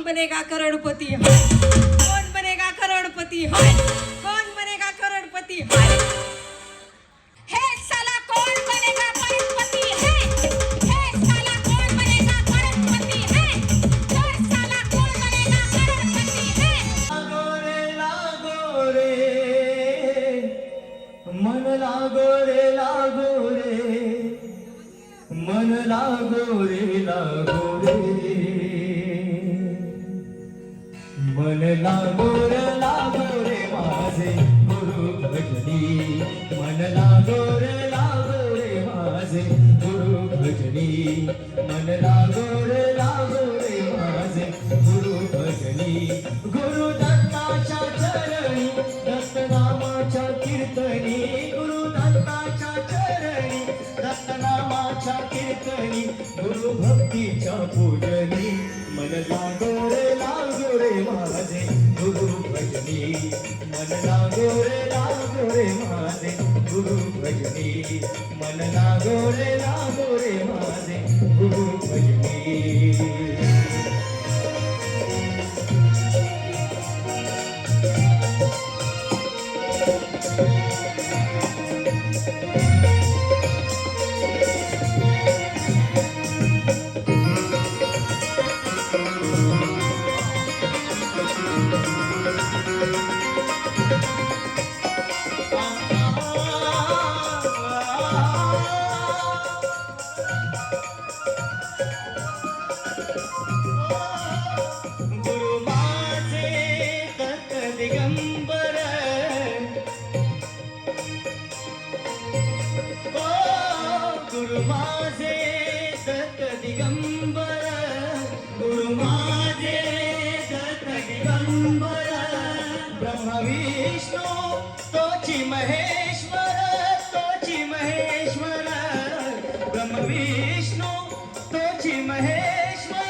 बनेगा करोड़पति हाय कौन बनेगा करोड़पति हाय कौन बनेगा करोड़पति हाय हे साला कौन बनेगा करोड़पति है हे साला कौन बनेगा करोड़पति है हे साला कौन बनेगा करोड़पति है लागो रे मन लागो रे मन लागो रे मन लागो रे माझे गुरु भजनी मन लागो रे माझे गुरु भजनी मन लागो रे माझे गुरु भजनी गुरु दत्ताच्या चरणी दत्तनामाच्या कीर्तनी गुरु दत्ताच्या चरणी दत्तनामाच्या कीर्तनी गुरु भक्तीच्या पूजनी मन लागो रे माझे गुरु भजनी मन लागो रे माझे गुरु भजनी मन लागो रे माझे गुरु भजनी गुरु माझे दत्त दिगंबर गुरु माझे दत्त दिगंबर ब्रह्म विष्णू तोची महेश्वर ब्रह्म विष्णू तोची महेश्वर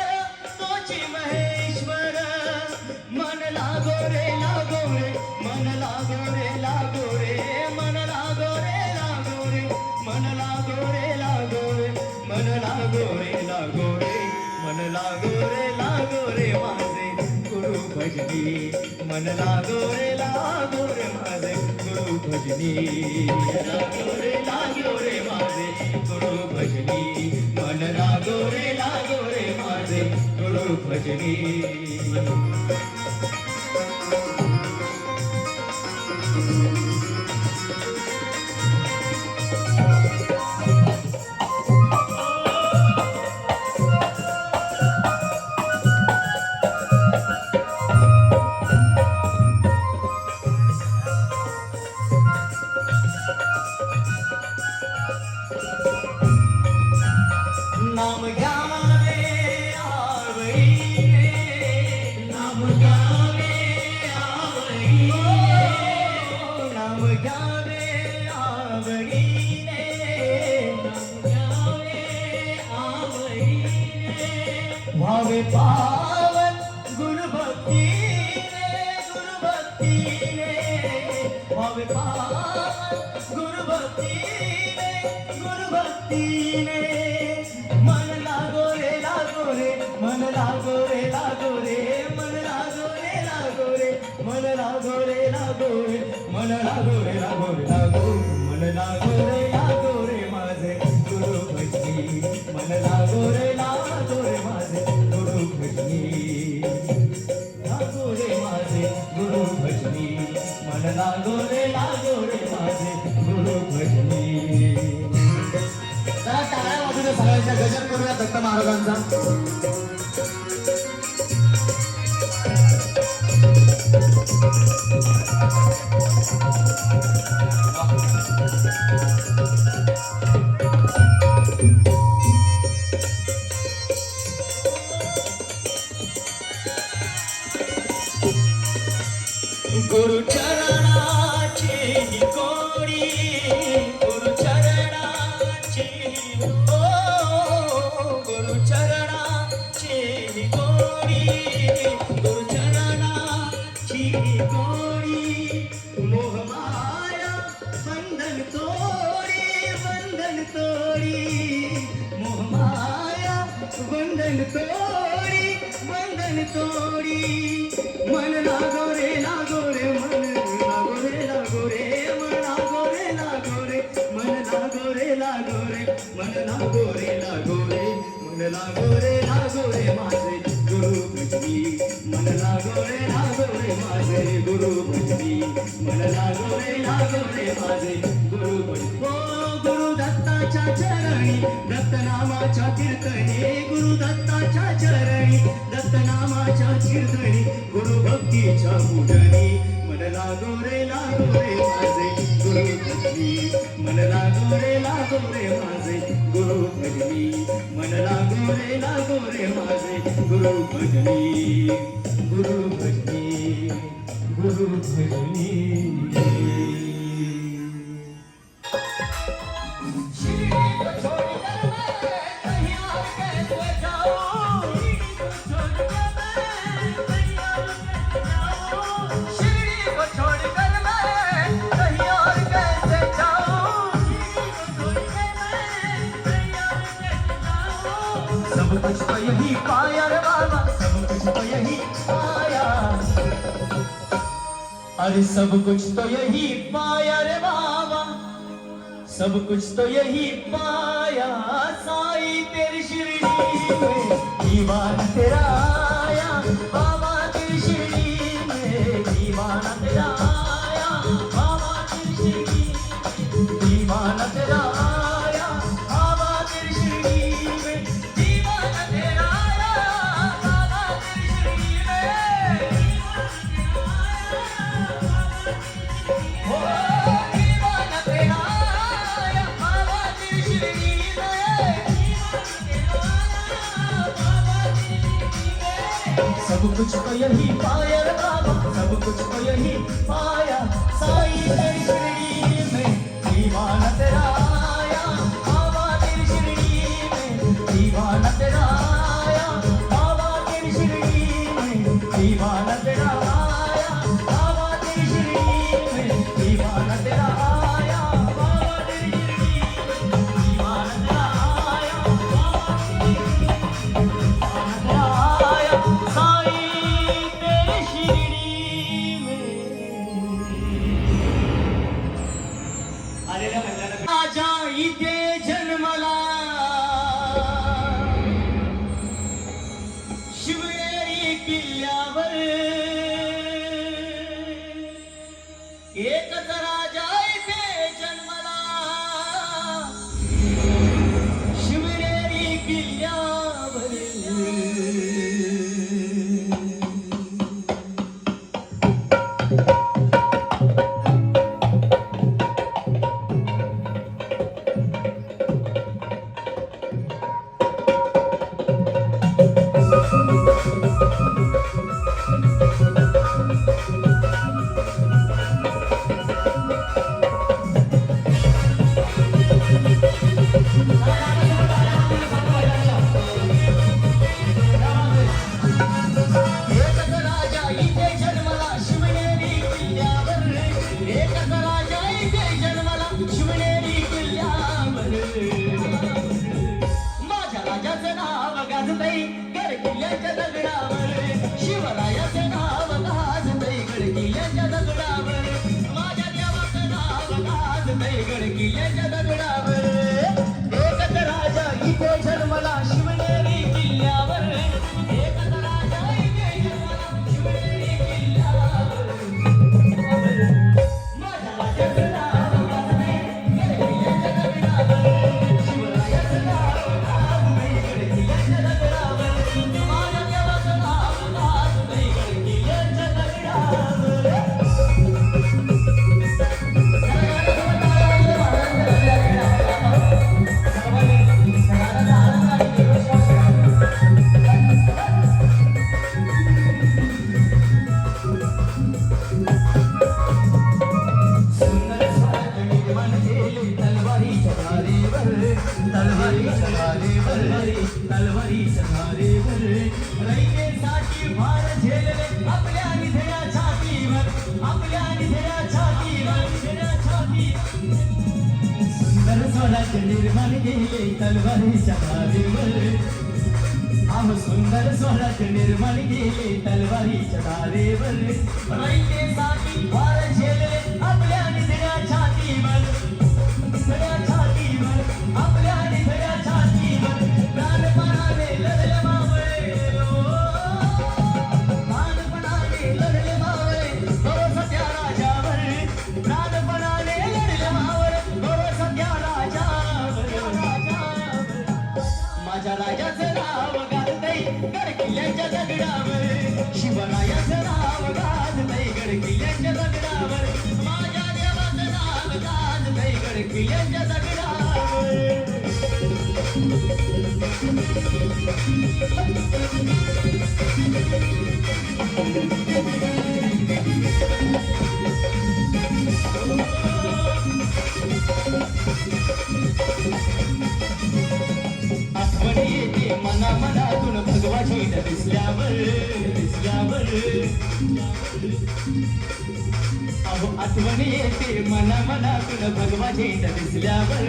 मन लागो रे मन लागो रे मन लागो रे मन लागो रे मन लागो रे माझे गुरु भजनी मन लागो रे माझे गुरु भजनी लागो रे माझे गुरु भजनी मन लागो रे माझे गुरु भजनी नाम घ्यावे आवडीने नाम घ्यावे आवडीने नाम घ्यावे आवडीने व्हावे पावन गुरुभक्तीने व्हावे पावन गुरुभक्तीने मन लागो रे मन लागो रे मन लागो रे मन लागो रे मन लागो रे माझे गुरु भजनी मन लागो रे माझे गुरु भजनी लागो रे माझे गुरु भजनी मन लागो रे माझे गुरु भजनी टाळ्या वाजून सगळ्यांच्या गजर करूया दत्त महाराजांचा गुरु चरणाची कोडी गुरु चरणाची गुरु चरणाची कोडी गुरु चरणाची कोडी मोह माया बंधन तोडी मोह माया बंधन तोडी गोडी मन लागो रे मन लागो रे मन लागो रे मन लागो रे मन लागो रे मन लागो रे माझे गुरु भजनी मन लागो रे माझे गुरु भजनी मन लागो रे माझे गुरु भजनी ओ गुरु दत्ताच्या चरणी दत्तनामाच्या कीर्तने गुरु दत्ताच्या चरणी दत्तनामाच्या कीर्तने गुरु भक्तीच्या पूजनी मन लागो रे माझे गुरु भजनी मन लागो रे माझे गुरु भजनी मन लागो रे माझे गुरु भजनी गुरु भजनी गुरु भजनी सब कुछ तो यही पाया रे बाबा सब कुछ तो यही पाया अरे सब कुछ तो यही पाया रे बाबा सब कुछ तो यही पाया साई तेरी शिरडी में दीवाना तेरा आया बाबा तेरी शिरडी में दीवाना तेरा आया बाबा तेरी शिरडी में दीवाना तेरा आया बाबा तेरी शिरडी में दीवाना तेरा आया बाबा तेरी शिरडी में हो दीवाना तेरा आया बाबा तेरी शिरडी सब कुछ तो यही पाया रे बाबा सब कुछ तो यही पाया साई तेरी शिरडी में दीवाना तेरा आया बाबा तेरी शिरडी में दीवाना तेरा आया बाबा तेरी शिरडी में दीवाना तेरा आया बाबा तेरी शिरडी में दीवाना तेरा आया बाबा तेरी शिरडी में दीवाना तेरा आया बाबा तेरी आया साई तेरी शिरडी में आलेल्या मंडळाला राजा इथे जन्मला शिवनेरी किल्ल्यावर एकच राजा इथे जन्मला शिवनेरी किल्ल्यावर एकच राजा इथे जन्मला शिवनेरी किल्ल्यावर एकच राजा इथे जन्मला शिवनेरी किल्ल्यावर माझ्या राजाचं नाव गाजतंय गड किल्ल्याच्या दगडावर शिवरायाचं नाव गाजतंय गड किल्ल्याच्या दगडावर माझ्या देवाचं नाव गाजतंय गड किल्ल्याच्या दगडावर एकच राजा इथे जन्मला शिवनेरी किल्ल्यावर एकच राजा इथे जन्मला शिवनेरी किल्ल्यावर माझ्या राजाचं नाव गाजतंय गड किल्ल्याच्या दगडावर शिवरायाचं नाव गाजतंय गड किल्ल्याच्या दगडावर माझ्या देवाचं नाव गाजतंय गड किल्ल्याच्या दगडावर सुंदर स्वरात निर्माण केले तलवारीच्या धारेवर तलवारीच्या धारेवर तलवारीच्या धारेवर रयतेसाठी भार झेलले आपल्या निधड्या छातीवर आपल्या निधड्या छातीवर निधड्या छातीवर सुंदर स्वरात निर्माण केले तलवारीच्या धारेवर आम सुंदर स्वरात निर्माण केले तलवारीच्या तारेवर रयतेसाठी वार झेलले आपल्या निधड्या छातीवर निधड्या छातीवर आपल्या निधड्या छातीवर प्राणपणाने लढले मावळे प्राणपणाने लढले मावळे भरोसा त्या राजावर प्राणपणाने लढले मावळे भरोसा त्या राजावर माझ्या राजाचं नाव गाजतंय गडकिल्ल्याच्या दगडावर शिवरायाचं नाव गाजतंय गडकिल्ल्याच्या दगडावर माझ्या देवाचं नाव गाजतंय गडकिल्ल्याच्या दगडावर आठवण येते मना मनातून भगवाची दिसल्यावर दिसल्यावर अहो आठवण येते मना मनातून भगवाची दिसल्यावर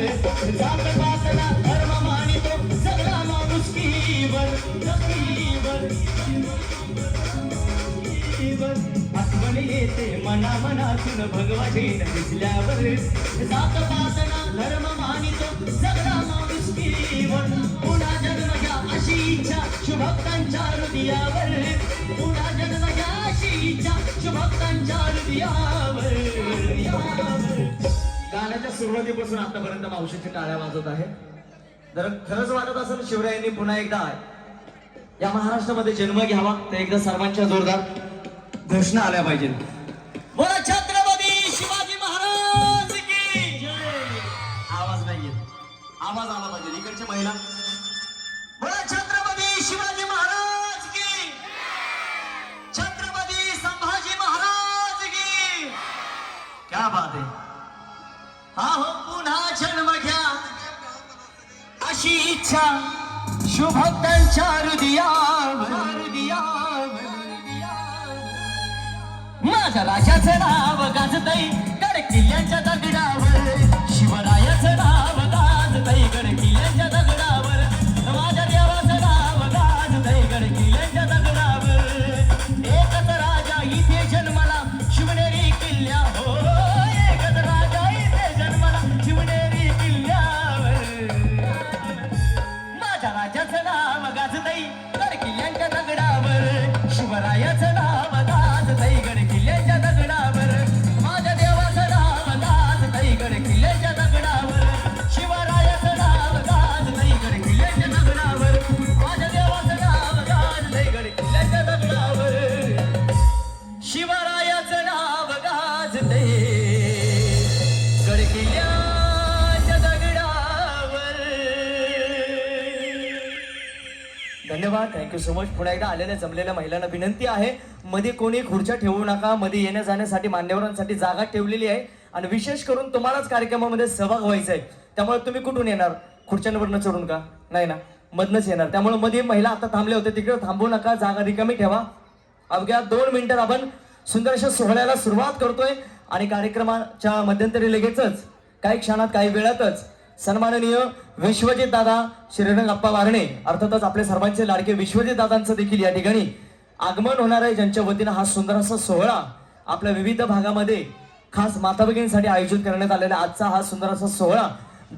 जात पातला धर्म मानितो सगळा माणुसकीवर आठवण येते मना मनातून भगवाची दिसल्यावर जात पातला धर्म मानितो सगळा माणुसकीवर पुन्हा जन्म घ्या अशी इच्छा शुभक्तांच्या हृदयावर पुन्हा जन्म घ्या अशी इच्छा शुभक्तांच्या हृदयावर गाण्याच्या सुरुवातीपासून आतापर्यंत मावशीची टाळ्या वाजवत आहे. जर खरंच वाटत असेल शिवरायांनी पुन्हा एकदा या महाराष्ट्रामध्ये जन्म घ्यावा तर एकदा सर्वांच्या जोरदार घोषणा आल्या पाहिजेत. बोला छत्रपती शिवाजी महाराज की जय. आवाज नाही येत, आवाज आला पाहिजे. इकडच्या महिला बोला छत्रपती शिवाजी महाराज की, छत्रपती संभाजी महाराज की. क्या बात है. हा हो पुन्हा जन्म घ्या अशी इच्छा शुभक्तांच्या हृदयावर माझ्या राजाचं नाव गाजतंय गडकिल्ल्याच्या दगडावर शिवरायाचं नाव गाजतंय गडकिल्ल्याच्या दगडावर माझ्या देवाचं नाव गाजतंय गडकिल्ल्याच्या दगडावर एकच राजा इथे जन्माला शिवनेरी किल्ल्या हो एकच राजा इथे जन्माला शिवनेरी किल्ल्यावर माझ्या राजाचं नाव गाजतंय गडकिल्ल्याच्या दगडावर शिवरायाचं नाव गाजतंय गडकिल्ल्याच्या दगडावर माझ्या देवाचं नाव गाजतंय गडकिल्ल्याच्या दगडावर शिवरायाचं नाव गाजतंय गडकिल्ल्याच्या दगडावर माझ्या देवाचं नाव गाजतंय गडकिल्ल्याच्या दगडावर शिवरायाचं नाव गाजतंय गडकिल्ल्याच्या दगडावर. धन्यवाद, थँक्यू सो मच. पुन्हा एकदा आलेल्या जमलेल्या महिलांना विनंती आहे मध्ये कोणी खुर्च्या ठेवू नका. मध्ये येण्या जाण्यासाठी मान्यवरांसाठी जागा ठेवलेली आहे आणि विशेष करून तुम्हालाच कार्यक्रमामध्ये सहभाग व्हायचा आहे. त्यामुळे तुम्ही कुठून येणार? खुर्च्यांवरनं चढून का? नाही ना, मधनच येणार. त्यामुळे मध्ये महिला आता थांबले होते तिकडे थांबू नका, जागा रिकामी ठेवा. अवघ्या 2 मिनिटात आपण सुंदर अशा सोहळ्याला सुरुवात करतोय आणि कार्यक्रमाच्या मध्यंतरी लगेचच काही क्षणात काही वेळातच सन्माननीय विश्वजित दादा श्रीरंग अप्पा वारणे अर्थातच आपले सर्वांचे लाडके विश्वजित दादांचं देखील या ठिकाणी आगमन होणार आहे, ज्यांच्या वतीनं हा सुंदर असा सोहळा आपल्या विविध भागामध्ये खास माता भगिनींसाठी आयोजित करण्यात आलेला आजचा हा सुंदर असा सोहळा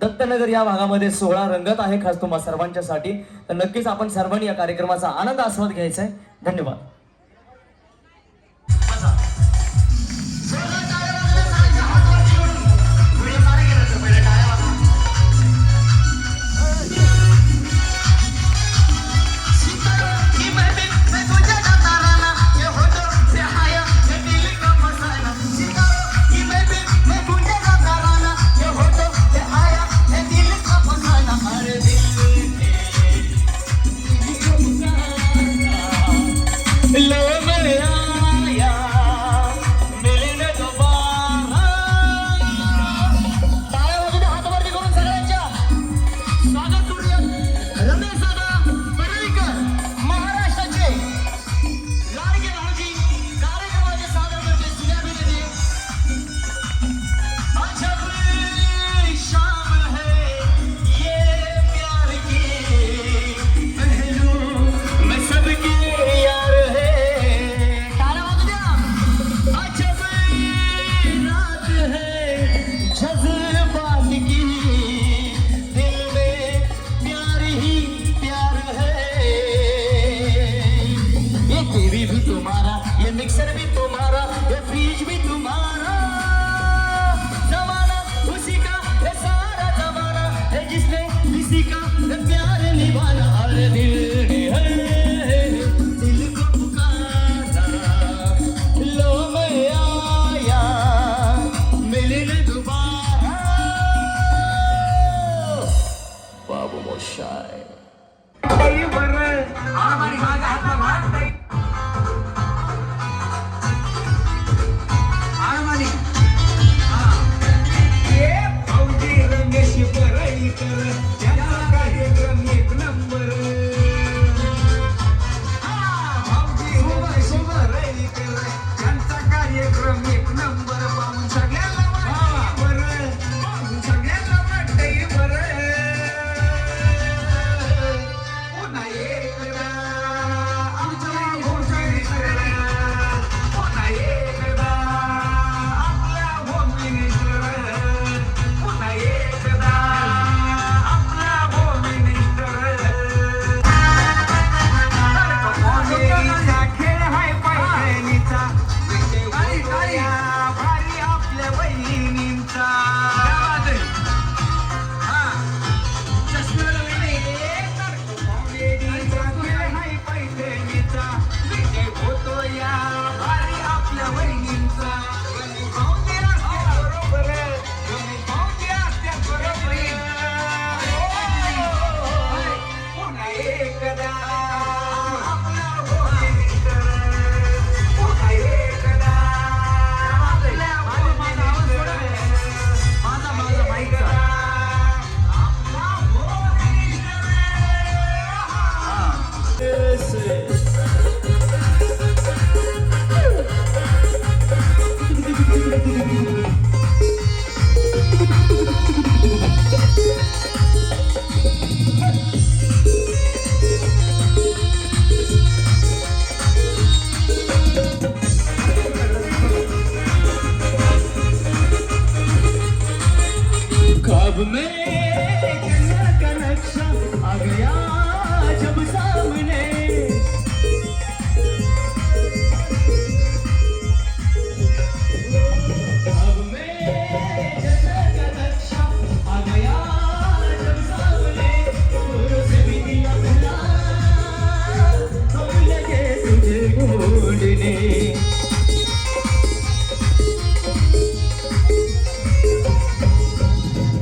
दत्तनगर या भागामध्ये सोहळा रंगत आहे खास तुम्हा सर्वांच्यासाठी. तर नक्कीच आपण सर्वांनी या कार्यक्रमाचा आनंद आस्वाद घ्यायचा आहे. धन्यवाद. टीवी भी तुम्हारा, ये मिक्सर भी तुम्हारा, ये फ्रिज भी तुम्हारा। जमाना उसी का है, सारा जमाना है, जिसने किसी का है प्यार निभाना। अरे दिल है दिल को पुकारा, लो मैं आया मिलने दोबारा। बाबू मोशाय ख्वाब में जन्नत का नक्शा आ गया जब सामने। ख्वाब में जन्नत का नक्शा आ गया जब सामने। दूर से भी दिया मिला हम लगे तुझे ढूंढने।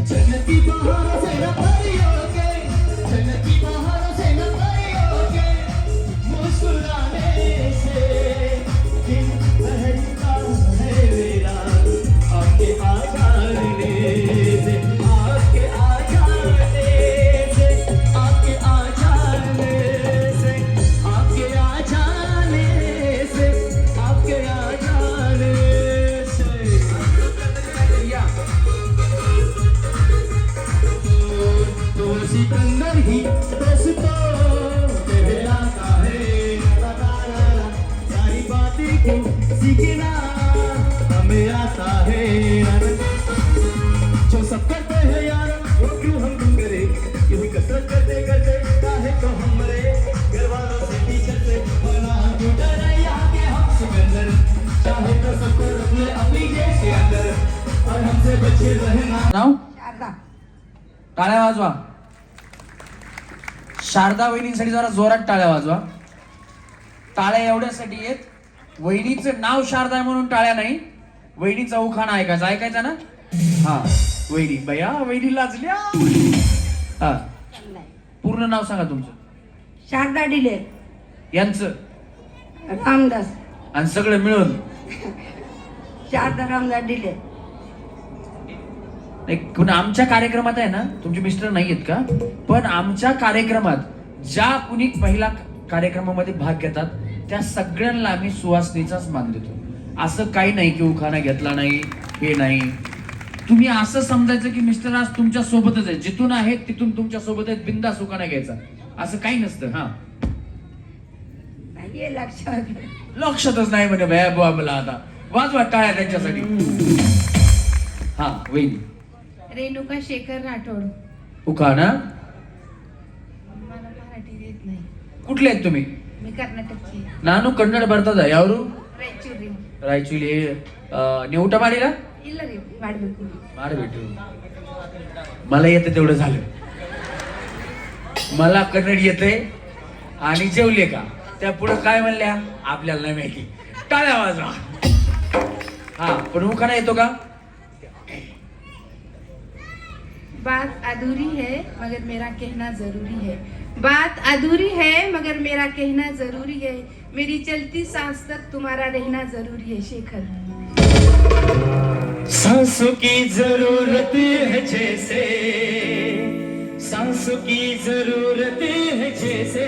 जन्नती बहारों से न परियोगे, जन्नती बहारों से न परियोगे, मुस्कुराने से दिल बहलता है मेरा। आपके आ जाने से, आपके आ जाने से, आपके आ जाने से, आपके आ जाने से, आपके आ जाने से। तो सिकंदर ही दोस्तों तेरे आता है सारी बातें क्यों सीखना हमें आता है। जो सब करते हैं यार वो क्यों हम तुम करे, यही कसरत करते करते काहे तो हम मरे। घर वालों से टीचर से वरना हम क्यों डरे, यहाँ के हम सिकंदर चाहे तो सबको रख ले अपनी जेब के अंदर और हमसे बचे रहना। नाव शारदा टाळ्या वाजवा. शारदा वहिनींसाठी जरा जोरात टाळ्या वाजवा. टाळ्या एवढ्यासाठी आहेत, वहिनीचं नाव शारदा आहे म्हणून टाळ्या नाही, वहिनीचा उखाणा ऐकायचा. ऐकायचा ना? हा वहिनी बया वहिनी लाजल्या. हा पूर्ण नाव सांगा तुमचं. शारदा डिले यांचं रामदास आणि सगळं मिळून. शारदा रामदास डिले. पुन्हा आमच्या कार्यक्रमात आहे ना, तुमचे मिस्टर नाही आहेत का, पण आमच्या कार्यक्रमात ज्या कुणी पहिला कार्यक्रमामध्ये भाग घेतात त्या सगळ्यांना आम्ही सुवासनीचाच मान देतो. असं काही नाही की उखाणा घेतला नाही, हे नाही. तुम्ही असं समजायचं की मिस्टर आज तुमच्या सोबतच आहे, जिथून आहेत तिथून तुमच्या सोबत आहेत, बिंदास उखाणा घ्यायचा, असं काही नसतं. हा लक्षातच नाही म्हणे भया बुवा. मला आता वाजवा टाळ्या त्यांच्यासाठी. हा वहिनी. रेणुका शेखर राठोड. उखाणा मला मराठी येत नाही. कुठले आहेत तुम्ही? मी ಕರ್ನಾಟಕಕ್ಕೆ ನಾನು ಕನ್ನಡ ಬರ್ತದ ಯಾವ್ರು ರಾಯಚೂರಿ ರಾಯಚೂಲಿ ನೀವು ಊಟ ಮಾಡಿಲ್ಲ ಇಲ್ಲ ರೀ ಮಾಡ್ಬೇಕು ಮಾಡ್ಬಿಟ್ಟು मला येते तेवढं झालं मला कन्नड येते आणि जेवले का त्या पुढे काय म्हणल्या आपल्याला नाही माहिती टाळ्या वाजवा हा पण उखाणा येतो का बात अधूरी है मगर मेरा कहना जरूरी है बात अधूरी है मगर मेरा कहना जरूरी है मेरी चलती सांस तक तुम्हारा रहना जरूरी है शेखर सांसों की जरूरत है जैसे सांसों की जरूरत है जैसे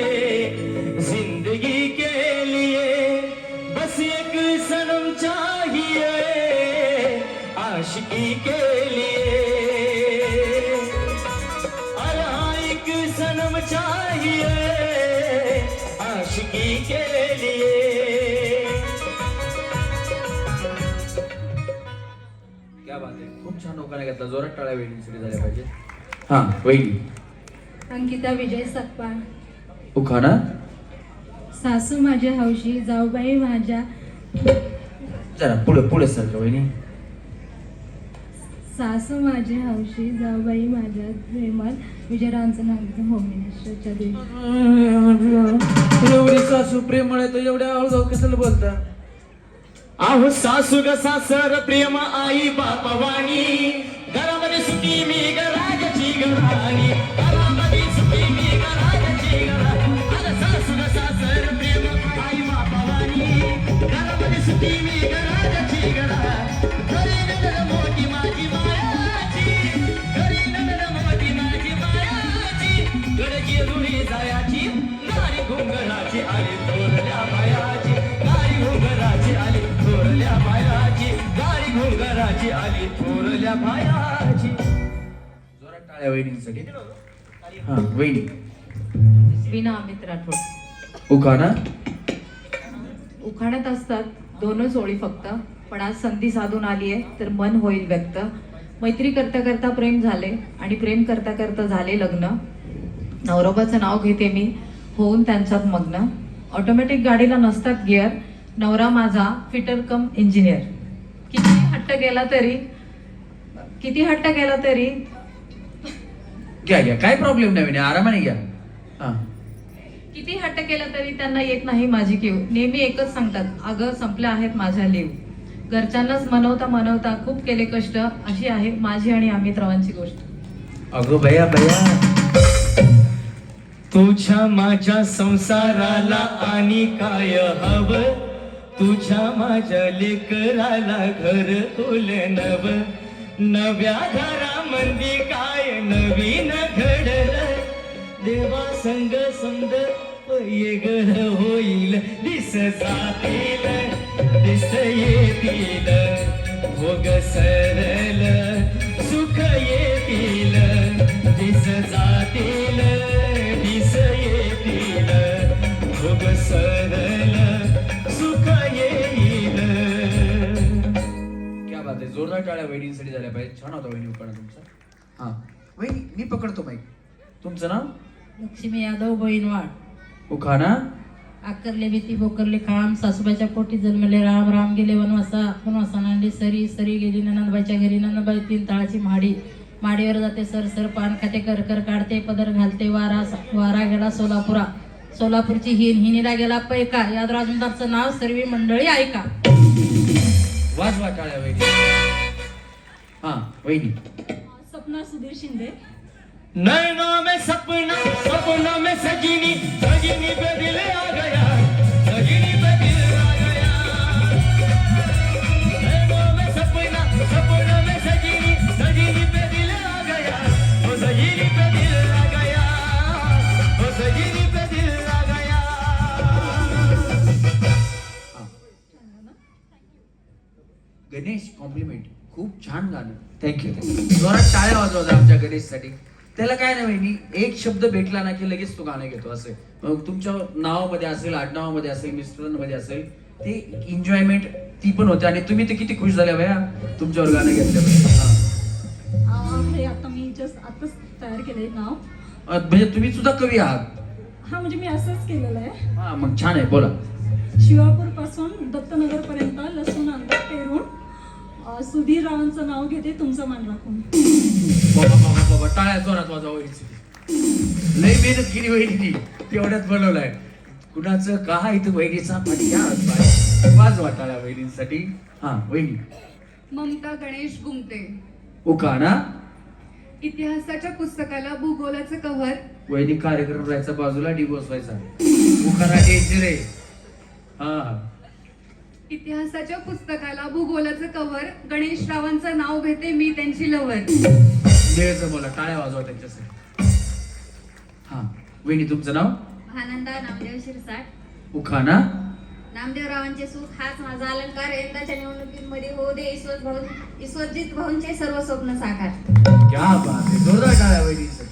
जिंदगी के लिए बस एक सनम चाहिए आशिकी के लिए अरे एक सनम चाहिए आशिकी के लिए क्या बात आहे खूप छान उखाणा घेतला जोरात टाळ्या वेळीसाठी झाल्या पाहिजे हा वहिनी अंकिता विजय सकपाळ उखाणा सासू माझ्या हौशी जाऊबाई माझ्या जरा पुढे पुढे सर वहिनी सासू माझ्या हौशी जाऊबाई माझ्या प्रेमळ विजयरावांचं नाव होमिनेश्वरच्या दिवशी एवढी सासू प्रेमळ आहे तर एवढ्या हळूहळू कशाला बोलता आहो सासू ग सासर प्रेम आई बापवाणी घरामध्ये सुखी मी गराजाची गराणी घरामध्ये सुखी मी गराजाची गराणी अरे सासू ग सासर प्रेम आई बापवाणी घरामध्ये सुखी मी गराजाची गराणी घरी नगर मोठी माझी मायाची घरी नगर मोठी माझी मायाची गडची रुळी जायाची नारी घुंगराची आली तोरल्या बायाची नारी घुंगराची आली थोरल्या बायाची गाडी घोंगराची आली थोरल्या बायाची जोरात टाळ्या वहिनींसाठी हा वहिनी विना अमित राठोड उखाणा उखाण्यात असतात दोनच ओळी फक्त पण आज संधी साधून आली आहे तर मन होईल व्यक्त मैत्री करता करता प्रेम झाले आणि प्रेम करता करता झाले लग्न नवरोबाचं नाव घेते मी होऊन त्यांच्यात मग्न ऑटोमॅटिक गाडीला नसतात गिअर नवरा माझा फिटर कम इंजिनियर किती हट्ट केला तरी घ्या घ्या काय प्रॉब्लेम नाही वहिनी आरामाने घ्या हा किती हट्ट केला तरी त्यांना येत नाही माझी कीव नेहमी एकच सांगतात अगं संपल्या आहेत माझ्या लीव घरच्यांनाच मनवता खूप केले कष्ट अशी आहे माझी आणि अमितरावांची गोष्ट अगो बया बया तुझ्या माझ्या संसाराला आणि काय हवं तुझ्या माझ्या लेकराला घर तुल नव नव्या घरामध्ये काय नवीन घडलं देवा संग समद वेगळ होईल दिस जातील दिस येतील भोग सरल सुख येतील दिस जातील दिस येतील भोग सरल सुख येईल क्या बात आहे जोरदार टाळ्या वहिनींसाठी झाल्या पाहिजे छान होता वहिनी उखाणा तुमचा हा वहिनी मी पकडतो माईक तुमचं नाव लक्ष्मी यादव बहिणवाड उखाणा आकरले भीती बोकरले काम सासूबाईच्या पोटी जन्मले राम राम गेले वनवासा नांदी सरी सरी गेली नंदबाईच्या घरी नंदबाई 3 ताळाची माडीवर जाते सर सर पान खाते कर काढते पदर घालते वारा गेला सोलापूरची हिनीला गेला पैका याद राजमदारचं नाव सर्व मंडळी ऐका वाजवा टाळ्या वहिनी हा वहिनी सपना सुधीर शिंदे नैनों में सपना सपनों में सजीनी सजीनी पे दिल आ गया सजीनी पे दिल आ गया नैनों में सपना सपनों में सजीनी सजीनी पे दिल आ गया ओ सजीनी पे दिल आ गया ओ सजीनी पे दिल आ गया गणेश कॉम्प्लिमेंट खूप छान गाणं थँक्यू जोरात टाळ्या वाजवता आमच्या गणेशसाठी त्याला काय नाही वहिनी एक शब्द भेटला ना की लगेच तो गाणं घेतो असे मग तुमच्या नावामध्ये असेल आडनावामध्ये असेल मिस्टरांमध्ये असेल ते एन्जॉयमेंट ती पण होते आणि तुम्ही ते किती खुश झाल्या भया तुमच्यावर गाणं घेतलं हे आता मी जस्ट आताच तयार केलंय नाव म्हणजे तुम्ही सुद्धा कवी आहात हा म्हणजे मी असंच केलेलं आहे. हा मग छान आहे, बोला. शिवापूर पासून दत्तनगर पर्यंत लसूण अंगात पेरून सुधीर रावांचं नाव घेते तुमचं मान राखून. बाबा बाबा बाबा, टाळ्या जोरात वाजवा वहिनीची. लय मेहनत केली वहिनीची, तेवढ्यात बनवलाय. कुणाचं काय इथं वहिनीचा पाठी वाजवा टाळ्या वहिनीसाठी. हा वहिनी. ममता गणेश गुमते. उखाणा. इतिहासाच्या पुस्तकाला भूगोलाचं कव्हर. वैदिक कार्यक्रम राहायचा बाजूला, डिवोर्स व्हायचा. उखाणा द्यायचे रे. हा. इतिहासाच्या पुस्तकाला भूगोलाचं कव्हर. गणेश रावांचं नाव घेते मी त्यांची लवर. द्यायचं मला, टाळ्या वाजवा त्यांच्यासाठी. हा वहिनी, तुमचं नाव? आनंदा नामदेव शिरसाट. उखाणा. नामदेवरावांचे सुख हाच माझा अलंकार. यंदाच्या निवडणुकीमध्ये हो दे ईश्वरजित भाऊंचे सर्व स्वप्न साकार. क्या बात आहे, जोरदार टाळ्या वहिनीसाठी.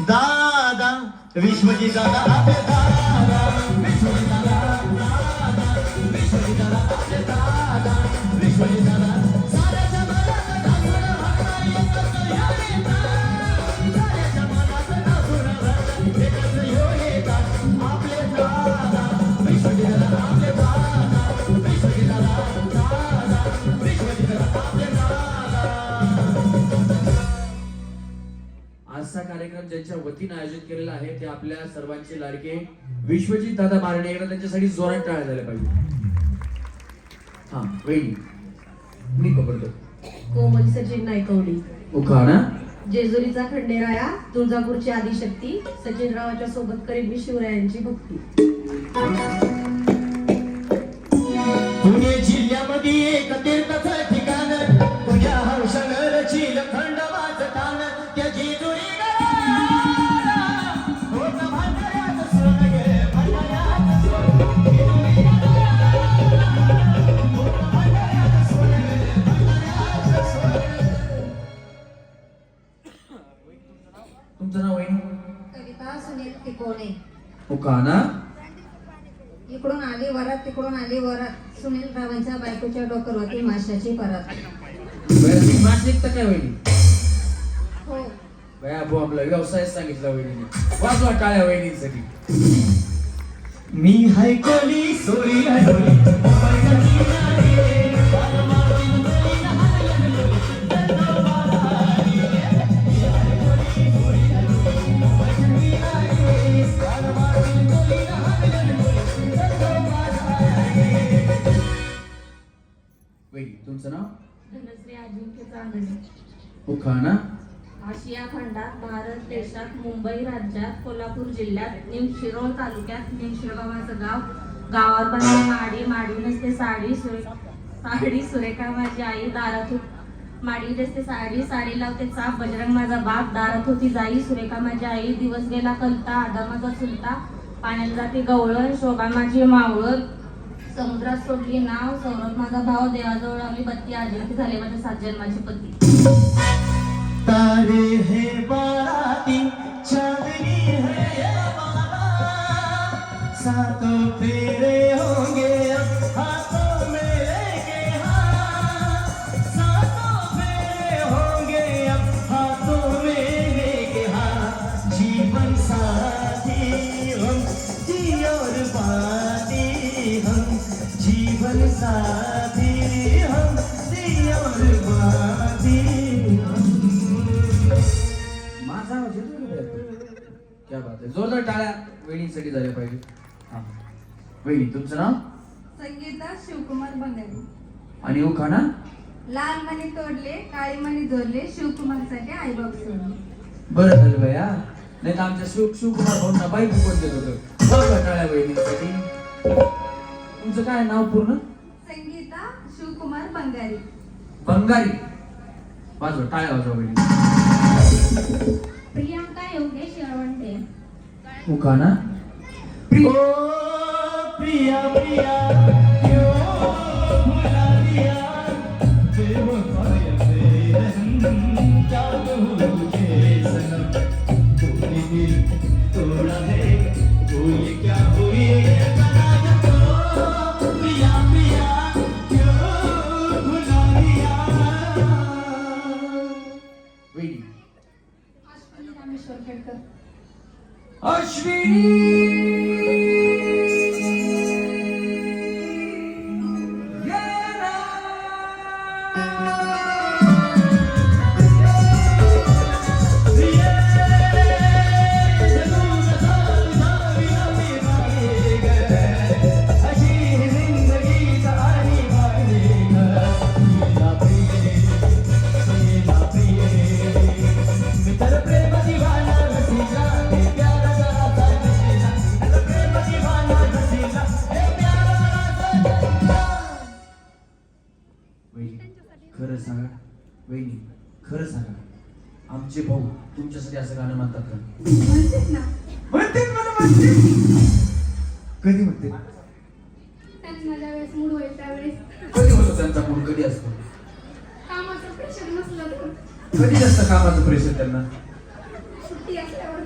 दादा विश्वजित दादा आपले दादा, विश्वजित दादा, विश्वजित दादा आपले दादा, विश्वजित दादा. साऱ्या जगाला दाखवून हरता एकच ह्यो येतात. साऱ्या जगाला दाखवून हरता एकच ह्यो येतात. आपले दादा विश्वजित दादा आपले दादा, विश्वजित दादा दादा, विश्वजित दादा आपले दादा. आजचा कार्यक्रम ज्यांच्या वतीनं आयोजित केलेला आहे ते आपल्या सर्वांचे लाडके विश्वजित दादा बारणे. एकदा त्यांच्यासाठी जोरात टाळ्या झाल्या पाहिजे. हा वहिनी, मी पकडतो. कोमल सचिन नायकवडी. उखाणा. जेजुरीचा खंडेराया, तुळजापूरची आदिशक्ती, सचिनरावाच्या सोबत करीन मी शिवरायांची भक्ती. पुणे जिल्ह्यामध्ये एक तीर्थाचं ठिकाण, तुझ्या हौशनं रचील खंडोबाचं तान. त्या जेजुरी गडाला होतं भांडाऱ्याचं सोनं गे, भांडाऱ्याचं सोनं. जेजुरी गडाला होतं भांडाऱ्याचं सोनं गे, भांडाऱ्याचं सोनं. तुमचं नाव वहिनी? कविता सुनील तिकोणे. उखाणा. इकडून आली वरात तिकडून आली वरात. सुनील रावांच्या बायकोच्या डोकरवरती माशाची परत. बरं, मास निघतं काय वहिनी? हो. बया भाऊ, आपला व्यवसाय सांगितला वहिनीने. वाजवा टाळ्या वहिनीसाठी. मी हाय कोली सोरी हडोली, वहिनी, तुमचं नाव? धनश्री अजिंक्य चांदणे. उखाणा. आशिया खंडात, भारत देशात, मुंबई राज्यात, कोल्हापूर जिल्ह्यात, निमशिरोळ तालुक्यात, निमशिरोळ गाव. गावावर बांधली माडी, माडी नसते साडी, साडी सुरेखा माझी आई. दारात माडी नसते साडी, साडी लावते चाप. बजरंग माझा बाप, दारात होती जाई. सुरेखा माझी आई. दिवस गेला कलता, आधा माझा चुलता. पाण्याला जाते गवळण, शोभा माझी मावळण. समुद्रात सोडली नाव, सौरभ माझा भाव. देवाजवळ आम्ही बत्ती, आजी झाले माझ्या 7 जन्माचे पती. तारे है बाराती, चांदनी है ये बाला, सातों फेरे होंगे हाथों में लेके हाथ. सातों फेरे होंगे अब हाथों में लेके हाथ. जीवन साथी हम जी और बाती हम, जीवन साथी हम जी और बाती हम. माझा आवाज येतोय का बाहेर? क्या बात आहे, जोरदार टाळ्या वहिनीसाठी झाल्या पाहिजे. हा वहिनी, तुमचं नाव? संगीता शिवकुमार बंगाली. आणि उखाणा. लाल मणी तोडले, काळी मणी जोडले, शिवकुमारसाठी आईबाप सोडले. बरं झालं बाया, नाही तर आमच्या शिवकुमार भाऊंना बाईक पण देत होतं. जोरदार टाळ्या वहिनीसाठी. तुमचं काय नाव पूर्ण? संगीता शिवकुमार बंगाली. बंगारी. वाजवा टाळ्या, वाजवा वहिनी. प्रियांका योगेश यळवंटे. उखाणा. ओ प्रिया प्रिया क्यों भुला दिया, बेवफाई से रहम क्या कहूँ तुझे सनम. तूने दिल तोड़ा है, वो ये क्या हुई है बनाया. ओ प्रिया प्रिया क्यों भुला दिया. वहिनी. अश्विनी रामेश्वर खेडकर. अश्विनी खरं सांगा वहिनी, खरं सांगा, आमचे भाऊ तुमच्यासाठी असं गाणं म्हणतात का? म्हणतेच ना. म्हणते मला म्हणते. कधी म्हणते? त्यांना ज्यावेळेस मूड होईल त्यावेळेस. कधी होतो त्यांचा मूड? कधी असतो? कामाचं प्रेशर नसलं तर. कधी जास्त कामाचं प्रेशर त्यांना? सुट्टी असल्यावर.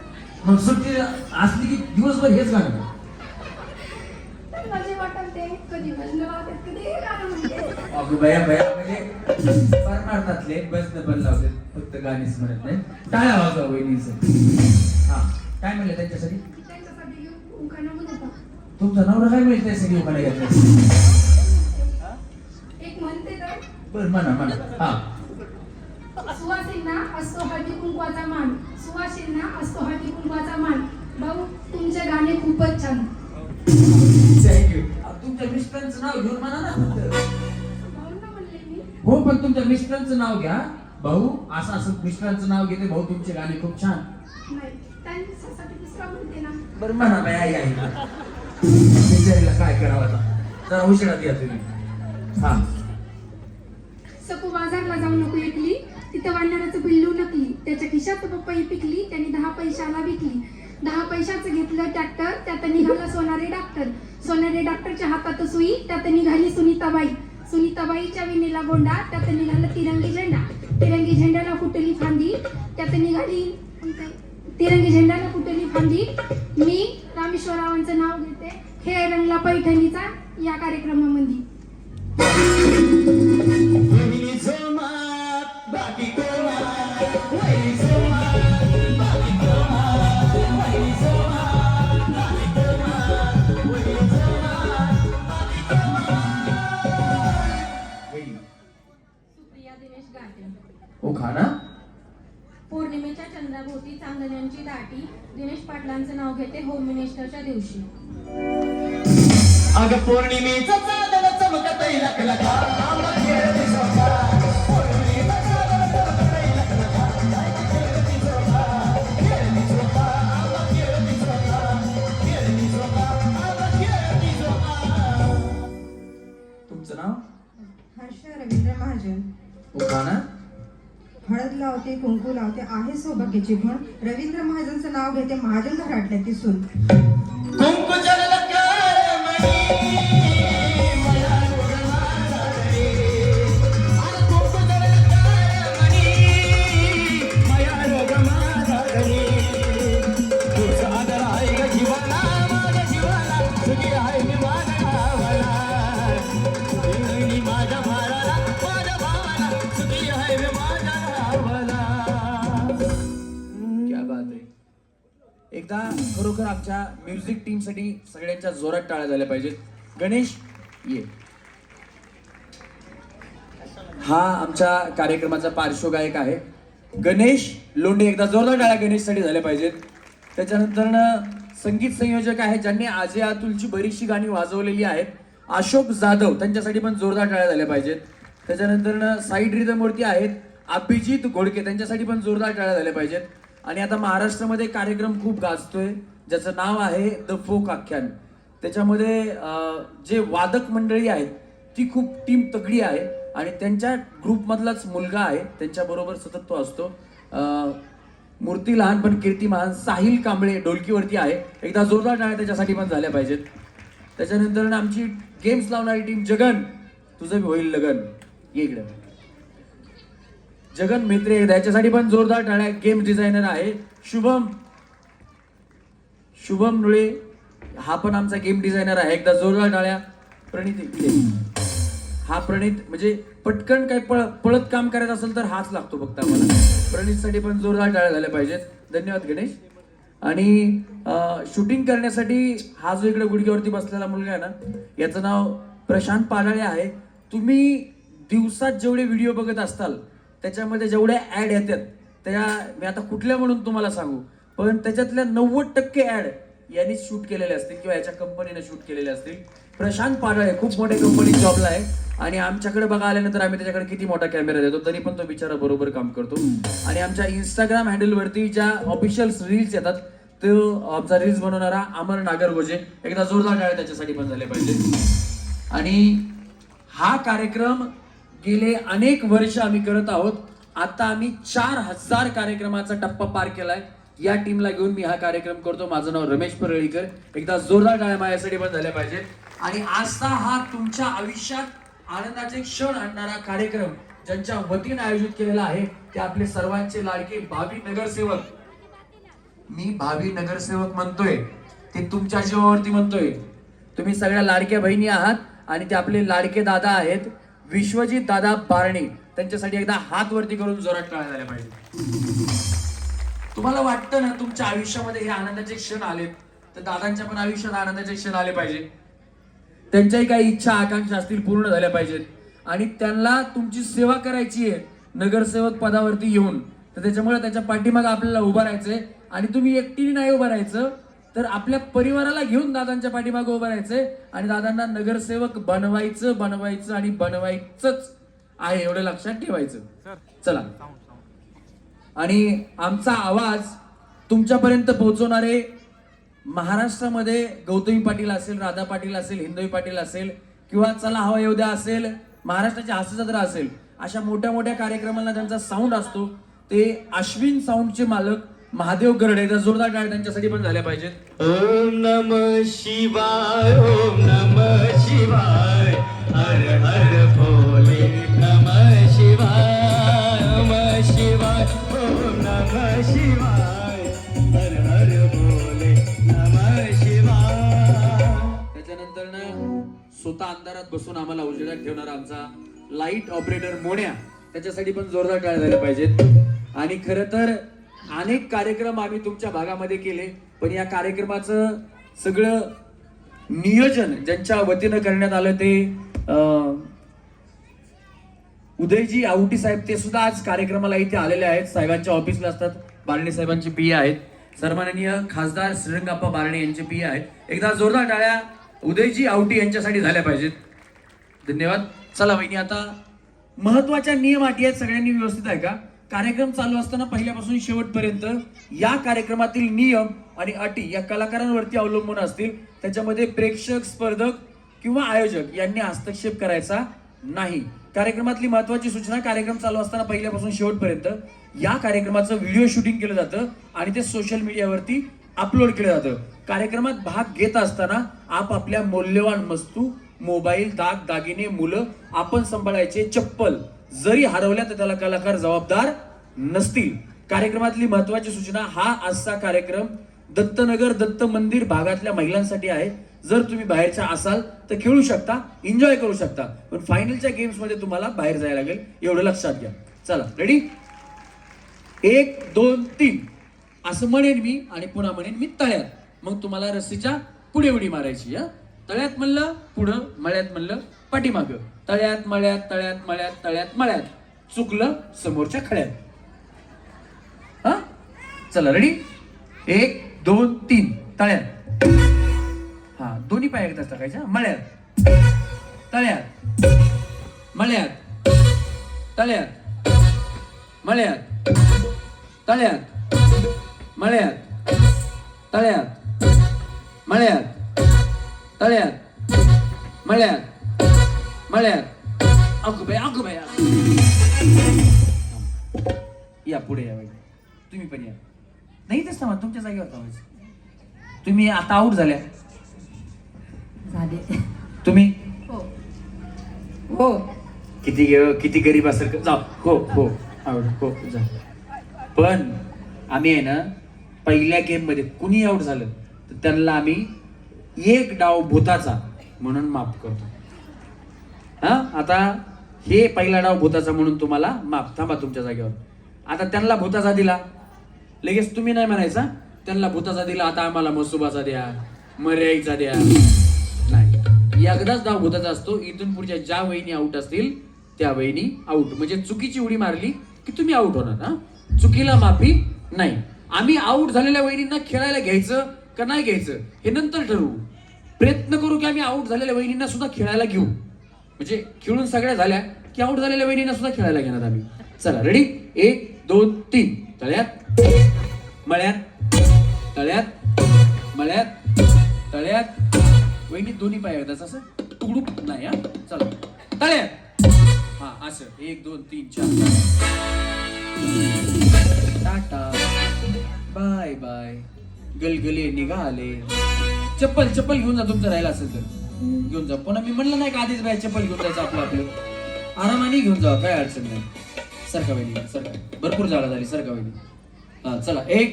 मग सुट्टी असली की दिवसभर हेच गाणं. त्यांना जे वाटेल ते कधी भजन लावतात कधी हे गाणं म्हणते. अगं बया म्हणजे परमार्थातले बसणं पण लावते, फक्त गाणीच म्हणत नाही. टाळ्या वाजवा वहिनीचं. हा, काय म्हणलं त्यांच्यासाठी? त्यांच्यासाठी उखाणा म्हणत होता. तुमचा नवरा काय म्हणत त्यासाठी उखाणा घेतला? एक म्हणते तर बरं म्हणा म्हणा. हा, सुवासिनींना असतो हळदी कुंकवाचा मान. सुवासिनींना असतो हळदी कुंकवाचा मान. भाऊ तुमचे गाणे खूपच छान. थँक्यू. तुमच्या मिस्टरांचं नाव घेऊन म्हणा ना फक्त. भाऊंना म्हणले मी. हो, पण तुमच्या मिस्टरांचं नाव घ्या. भाऊ असं असं मिस्टरांचं नाव घेते, भाऊ तुमचे गाणे खूप छान. नाही त्यांच्यासाठी दुसरा म्हणते ना. बरं म्हणा बाई, आई आई बिचारीला काय करावं आता, जरा उशिरात या तुम्ही. हा, सकू बाजारला जाऊ नको एकली. तिथं वानराचं पिल्लू नकली. त्याच्या खिशात पपई पिकली. त्याने 10 पैशाला विकली. 10 पैशाचं घेतलं ट्रॅक्टर. त्यात निघाला सोनारे डॉक्टर. सोनारे डॉक्टरच्या हातात सुई. त्यात निघाली सुनीताबाई. सुनीताबाईच्या विणीला गोंडा. त्यात निघाला तिरंगी झेंडा. तिरंगी झेंड्याला फुटली फांदी. त्यात निघाली तिरंगी झेंड्याला फुटली फांदी. मी रामेश्वररावांचं नाव घेते. खेळ रंगला पैठणीचा या कार्यक्रमामध्ये. वहिनी जोमात, बाकी कोमात. वहिनी जोमात, बाकी कोमात. वहिनी जोमात, बाकी कोमात. वहिनी जोमात, बाकी कोमात. वहिनी. सुप्रिया दिनेश गाटे. हो खाना. पौर्णिमेच्या चंद्राभोवती चांदण्यांची दाटी. दिनेश पाटलांचं नाव घेते होम मिनिस्टरच्या दिवशी. अगं पौर्णिमेचं चांदणं चमकतंय लखलखा. आंबा खेळती झोका. पौर्णिमेचं चांदणं चमकतंय लखलखा. खेळती झोका. खेळती झोका. आंबा खेळती झोका. खेळती झोका. आंबा खेळती झोका. तुमचं नाव? हर्ष रवींद्र महाजन. हो खाना. हळद लावते कुंकू लावते आहे सौभाग्याची खूण. रवींद्र महाजनचं नाव घेते महाजन घराटल्या ती सून. कुंकू जगला काय म्हणी. मला रोगला झाले. अरे कुंकू जगला काय म्हणी. मला रोगला झाले. तुझा आदर आहे ग जीवाला. माझ्या जीवाला तुझी आहे मी माझ्या भावाला. तुझी माझ्या भावाला. माझ्या भावाला तुझी आहे मी माझ्या भावाला. क्या बात आहे. एकदा खरोखर आमच्या म्युझिक टीमसाठी सगळ्यांच्या जोरात टाळ्या झाल्या पाहिजेत. गणेश ये. हा आमच्या कार्यक्रमाचा पार्श्वगायक आहे गणेश लोंढे. एकदा जोरदार टाळ्या गणेशसाठी झाल्या पाहिजेत. त्याच्यानंतर संगीत संयोजक आहेत ज्यांनी आजे अतुलची बरीचशी गाणी वाजवलेली आहेत, अशोक जाधव, त्यांच्यासाठी पण जोरदार टाळ्या झाल्या पाहिजेत. त्याच्यानंतर साईड रिदमवरती आहेत अभिजित घोडके, त्यांच्यासाठी पण जोरदार टाळ्या झाल्या पाहिजेत. आणि आता महाराष्ट्रामध्ये कार्यक्रम खूप गाजतोय ज्याचं नाव आहे द फोक आख्यान. त्याच्यामध्ये जे वादक मंडळी आहेत ती खूप टीम तगडी आहे आणि त्यांच्या ग्रुपमधलाच मुलगा आहे, त्यांच्याबरोबर सतत तो असतो. मूर्ती लहान पण कीर्ती महान, साहिल कांबळे ढोलकीवरती आहे. एकदा जोरदार टाळ्या त्याच्यासाठी पण झाल्या पाहिजेत. त्याच्यानंतर आमची गेम्स लावणारी टीम जगन, तुझं बी होईल लगन, ये इकडे. जगन मित्रे, याच्यासाठी पण जोरदार टाळ्या. गेम डिझायनर आहे शुभम नुळे, हा पण आमचा गेम डिझायनर आहे. एकदा जोरदार टाळ्या. प्रणित इकडे. हा प्रणित म्हणजे पटकन काही पळत काम करायचं असेल तर हाच लागतो फक्त आम्हाला. प्रणितसाठी पण जोरदार टाळ्या झाल्या पाहिजेत. धन्यवाद गणेश. आणि शूटिंग करण्यासाठी हा जो इकडे गुडघ्यावरती बसलेला मुलगा आहे ना, याचं नाव प्रशांत पाडाळे आहे. तुम्ही दिवसात जेवढे व्हिडिओ बघत असताल त्याच्यामध्ये जेवढ्या ॲड येतात त्या मी आता कुठल्या म्हणून तुम्हाला सांगू, पण त्याच्यातल्या 90% ॲड यांनी शूट केलेले असतील किंवा याच्या कंपनीने शूट केलेले असतील. प्रशांत पाडाळे खूप मोठ्या कंपनीत जॉबला आहे आणि आमच्याकडे बघा आल्यानंतर आम्ही त्याच्याकडे किती मोठा कॅमेरा देतो तरी पण तो बिचारा बरोबर काम करतो. आणि आमच्या इंस्टाग्राम हँडलवरती ज्या ऑफिशियल रील्स येतात तो आमचा रील्स बनवणारा अमर नागरगोजे, एकदा जोरदार टाळ्या त्याच्यासाठी पण झाले पाहिजे. आणि हा कार्यक्रम गेले अनेक वर्ष आम्ही करत आहोत. आता आम्ही 4000 कार्यक्रमाचा टप्पा पार केलाय. या टीमला घेऊन मी हा कार्यक्रम करतो. माझं नाव रमेश परळीकर. एकदा जोरदार टाळ्या माझ्यासाठी पण झाल्या पाहिजेत. आणि आजचा हा तुमच्या आयुष्यात आनंदाचे क्षण आणणारा कार्यक्रम ज्यांच्या वतीने आयोजित केलेला आहे ते आपले सर्वांचे लाडके भावी नगरसेवक. मी भावी नगरसेवक म्हणतोय ते तुमच्या जीवावरती म्हणतोय. तुम्ही सगळ्या लाडक्या बहिणी आहात आणि ते आपले लाडके दादा आहेत विश्वजित दादा बारणे. त्यांच्यासाठी एकदा हात वरती करून जोरात टाळ्या झाल्या पाहिजे. तुम्हाला वाटतं ना तुमच्या आयुष्यामध्ये हे आनंदाचे क्षण आलेत तर दादांच्या पण आयुष्यात आनंदाचे क्षण आले पाहिजे. त्यांच्याही काही इच्छा आकांक्षा असतील पूर्ण झाल्या पाहिजेत आणि त्यांना तुमची सेवा करायची आहे नगरसेवक पदावरती येऊन. तर त्याच्यामुळे त्याच्या पाठीमागे आपल्याला उभं राहायचंय आणि तुम्ही एकटीने नाही उभं राहायचं तर आपल्या परिवाराला घेऊन दादांच्या पाठीमागे उभं राहायचंय आणि दादांना नगरसेवक बनवायचं आणि बनवायचंच आहे एवढं लक्षात ठेवायचं. चला, आणि आमचा आवाज तुमच्यापर्यंत पोहोचवणारे महाराष्ट्रामध्ये गौतमी पाटील असेल, राधा पाटील असेल, हिंदवी पाटील असेल किंवा चला हवा येऊ द्या असेल, महाराष्ट्राची हास्यजत्रा असेल, अशा मोठ्या मोठ्या कार्यक्रमांना ज्यांचा साऊंड असतो ते अश्विन साऊंडचे मालक महादेव गरडे. तर जोरदार टाळ्या त्यांच्यासाठी पण झाल्या पाहिजेत. ओम नमः शिवाय, ओम नमः शिवाय, हर हर भोले नमः शिवाय, नमः शिवाय, ओम नमः शिवाय, हर हर भोले नमः शिवाय. त्याच्यानंतर ना स्वतः अंधारात बसून आम्हाला उजेडात ठेवणारा आमचा लाईट ऑपरेटर मोन्या, त्याच्यासाठी पण जोरदार टाळ्या झाल्या पाहिजेत. आणि खरं तर अनेक कार्यक्रम आम्ही तुमच्या भागामध्ये केले पण या कार्यक्रमाचं सगळं नियोजन ज्यांच्या वतीनं करण्यात आलं ते उदयजी आवटी साहेब. ते सुद्धा आज कार्यक्रमाला इथे आलेले आहेत. साहेबांच्या ऑफिसला असतात. बारणे साहेबांचे पीए आहेत. सन्माननीय खासदार श्रीरंगाप्पा बारणे यांचे पीए आहेत. एकदा जोरदार टाळ्या उदयजी आवटी यांच्यासाठी झाल्या पाहिजेत. धन्यवाद. चला वहिनी, आता महत्वाच्या नियम अटी आहेत. सगळ्यांनी व्यवस्थित आहे का? कार्यक्रम चालू असताना पहिल्यापासून शेवटपर्यंत या कार्यक्रमातील नियम आणि अटी या कलाकारांवरती अवलंबून असतील. त्याच्यामध्ये प्रेक्षक, स्पर्धक किंवा आयोजक यांनी हस्तक्षेप करायचा नाही. कार्यक्रमातली महत्वाची सूचना, कार्यक्रम चालू असताना पहिल्यापासून शेवटपर्यंत या कार्यक्रमाचं व्हिडिओ शूटिंग केलं जातं आणि ते सोशल मीडियावरती अपलोड केलं जातं. कार्यक्रमात भाग घेत असताना आपापल्या मौल्यवान वस्तू, मोबाईल, दागिने, मुलं आपण सांभाळायचे. चप्पल जरी हरवल्या तर त्याला कलाकार जबाबदार नसतील. कार्यक्रमातली महत्वाची सूचना, हा आजचा कार्यक्रम दत्तनगर दत्त मंदिर भागातल्या महिलांसाठी आहे. जर तुम्ही बाहेरच्या असाल तर खेळू शकता, एन्जॉय करू शकता, पण फायनलच्या गेम्स मध्ये तुम्हाला बाहेर जायला लागेल एवढं लक्षात घ्या. चला रेडी? 1 2 3 असं म्हणेन मी आणि पुन्हा म्हणेन मी तळ्यात. मग तुम्हाला रस्सीच्या पुढे उडी मारायची. तळ्यात म्हणलं पुढं, मळ्यात म्हणलं पाठीमागं. तळ्यात मळ्यात, तळ्यात मळ्यात, तळ्यात मळ्यात. चुकलं समोरच्या खड्यात. हा, चला रेडी? 1 2 3 तळ्यात. हा, दोन्ही पाय एकदाच टाकायच्या. मळ्यात, तळ्यात, मळ्यात, तळ्यात, मळ्यात, तळ्यात, मळ्यात, तळ्यात, मळ्यात, तळ्यात, मळ्यात, मळ्यात. अगं बाय. या पुढे या बाई, तुम्ही पण या. नाही तेच ना, तुमच्या जागेवर थांबायचं. तुम्ही आता आऊट झाल्या. झाले तुम्ही हो किती गरीब असेल. जा. हो हो आऊट. हो जा. पण आम्ही आहे ना पहिल्या गेम मध्ये कुणी आऊट झालं तर त्यांना आम्ही 1 डाव भूताचा म्हणून माफ करतो. हा, आता हे पहिला डाव भूताचा म्हणून तुम्हाला माफ. थांबा तुमच्या जागेवर. आता त्यांना भूताचा दिला, लगेच तुम्ही नाही म्हणायचा त्यांना भूताचा दिला आता आम्हाला मसुबाचा द्या, मर्याईचा द्या. नाही, एकदाच डाव भूताचा असतो. इथून पुढच्या ज्या वहिनी आऊट असतील त्या वहिनी आऊट. म्हणजे चुकीची उडी मारली की तुम्ही आऊट होणार. हा, चुकीला माफी नाही. आम्ही आऊट झालेल्या वहिनींना खेळायला घ्यायचं का नाही घ्यायचं हे नंतर ठरवू. प्रयत्न करू की आम्ही आऊट झालेल्या वहिनींना सुद्धा खेळायला घेऊ. म्हणजे खेळून सगळ्या झाल्या की आऊट झालेल्या वहिनींना सुद्धा खेळायला घेणार आम्ही. चला रेडी? 1 2 3 तळ्यात, मळ्यात, तळ्यात, मळ्यात, तळ्यात. वहिनी दोन्ही पाय असं तुकडूक नाही. हा, चला तळ्यात. हा, असं 1 2 3 4 टाटा बाय बाय गलगले निघाले. चप्पल घेऊन जा, तुमचं राहिला असेल तर घेऊन जा. पुन्हा मी म्हणलं नाही का आधीच बाय चप्पल घेऊन जायचं आपलं आरामाने घेऊन जा, काय अडचण नाही. सरका वहिनी सरका, भरपूर जागा झाली, सरका वहिनी. हा चला 1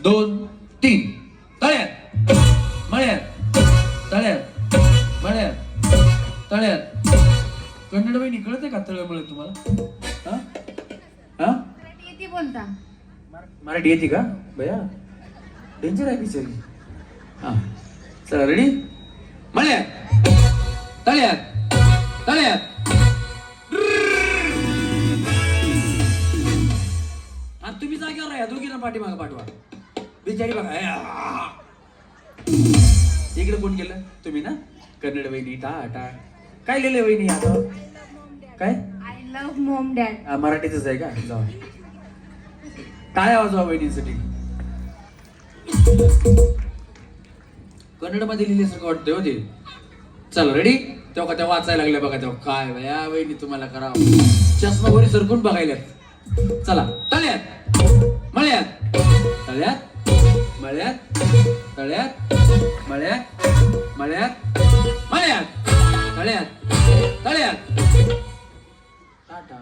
2 3 तळ्यात मळ्यात तळ्यात मळ्यात तळ्यात. कन्नड वहिनी कळते का तळमळ तुम्हाला? हा हा येते बोलता. मराठी येते का भैया? डेंजर आहे बिचारी. हा चला रेडी. मळ्यात तळ्यात तळ्यात. आणि तुम्ही जागेवर राहा, दोघींना पाठीमागं पाठवा. बिचारी बघा इकडे कोण गेलं? तुम्ही ना. कन्नड वहिनी टाटा. काय लिहिलंय वहिनी आता? काय? I love Maugham dad. मराठीतच आहे का? जाऊ काय आवाज वहिनीसाठी. कन्नड मध्ये लिहिल्यासारखं वाटतंय हो ते. चला रेडी. तेव्हा त्या वाचायला लागल्या बघा. तेव्हा काय भया वहिनी तुम्हाला करावं. चष्मा वरी सरकून बघायला. चला तळ्यात मळ्यात तळ्यात मळ्यात तळ्यात मळ्यात मळ्यात मळ्यात तळ्यात तळ्यात. टाटा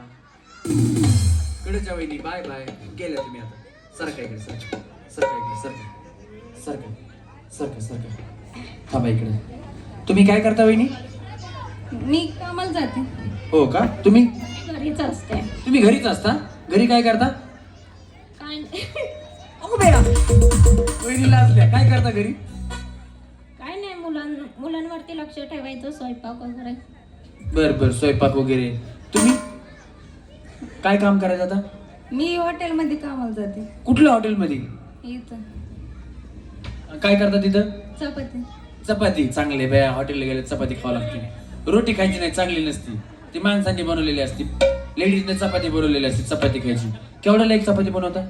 कडच्या वहिनी बाय बाय. गेल्या तुम्ही आता. सरका इकडे सरका सरका इकडे सरका सरका सरका सरका. थांबा इकडे. तुम्ही काय करता वहिनी? मी कामाला जाते. हो का? तुम्ही घरीच असते. तुम्ही घरीच असता? घरी काय करता? काय नाही. अगो बेया वहिनी लाजल्या. काय करता घरी? काय नाही, मुलांवरती लक्ष ठेवायचं, स्वयंपाक वगैरे. बर स्वयंपाक वगैरे. तुम्ही काय काम करायचं आता? मी हॉटेलमध्ये कामाला जाते. कुठल्या हॉटेलमध्ये? इथं काय करता तिथं? चपाती. चपाती. चांगले बया, हॉटेलला गेले चपाती खावं लागते. रोटी खायची नाही, चांगली नसती ती. माणसांनी बनवलेली असती. लेडीजने चपाती बनवलेली असते, चपाती खायची. केवढ्याला एक चपाती बनवता?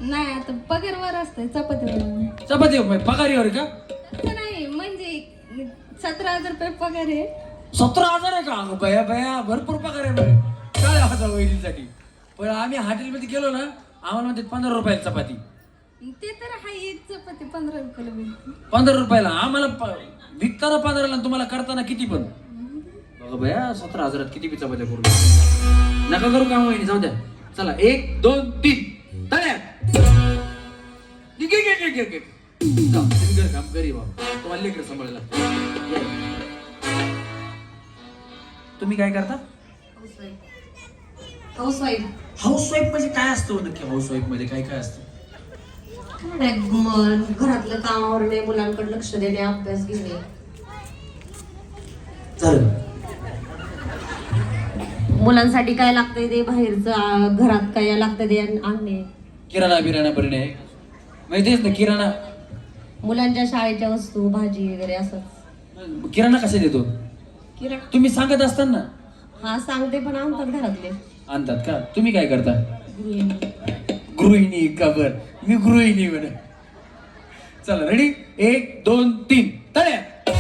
नाही, आता पगारवर असते चपाती बनवणे. चपाती पगारीवर का? असं नाही, म्हणजे 17,000 रुपये पगार आहे. 17,000 आहे का? बया बया भरपूर पगार आहे बरं. काय होता वहिनीसाठी. पण आम्ही हॉटेलमध्ये गेलो ना, आम्हाला म्हणते 15 रुपयाला चपाती. ते तर आहे, चपाती 15 रुपयाला मिळते. 15 रुपयाला आम्हाला विकताना 15ला आणि तुम्हाला करताना किती पण. बघा बया 17,000 किती बी चपात्या करू नका करू काम वहिनी. जाऊ द्या. चला 1 2 3 तळ्यात. जाऊ तुम्ही घर काम करी बाबा, तुम्हाला लेकर सांभाळायला. तुम्ही काय करता? हाऊसवाईफ. हाऊसवाईफ म्हणजे काय असतं नक्की? हाऊसवाईफ मध्ये काय काय असतं? घरातलं कामावरणे, मुलांकडे लक्ष देणे, अभ्यास घेणे. झालं. मुलांसाठी काय लागतंय ते बाहेरचं, घरात काय लागतंय ते आणणे. किराणा बिराणा भरणे म्हणजे तेच ना किराणा. मुलांच्या शाळेच्या वस्तू, भाजी वगैरे असं. किराणा कसा देतो? किराणा तुम्ही सांगत असताना हा सांगते, पण आणतात घरातले. आणतात का? तुम्ही काय करता? गृहिणी. गृहिणी का? बर मी गृहिणी म्हण. चला रेडी. 1 2 3 तळ्यात.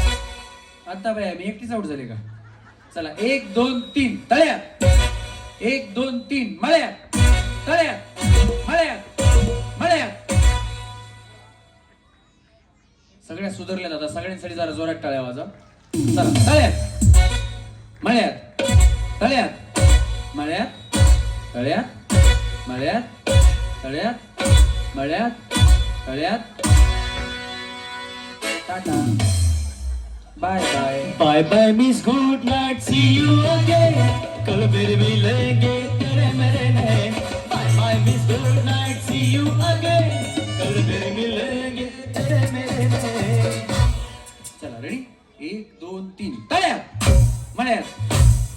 आता बाय मी एकटीच आउट झाले का? चला 1 2 3 तळ्यात. 1 2 3 मळ्यात तळ्यात मळ्यात मळ्यात. सगळ्या सुधारल्यात आता. सगळ्यांसाठी जरा जोरात टाळ्या वाजवा. चला तळ्यात मळ्यात तळ्यात मळ्यात तळ्यात मळ्यात तळ्यात मळ्यात तळ्यात. Tata bye bye. Bye bye miss good night, see you again. कल फिर मिलेंगे तेरे मेरे नए. Bye bye miss good night, see you again. कल फिर मिलेंगे तेरे मेरे नए. चला रेडी. 1 2 3 तळ्यात मळ्यात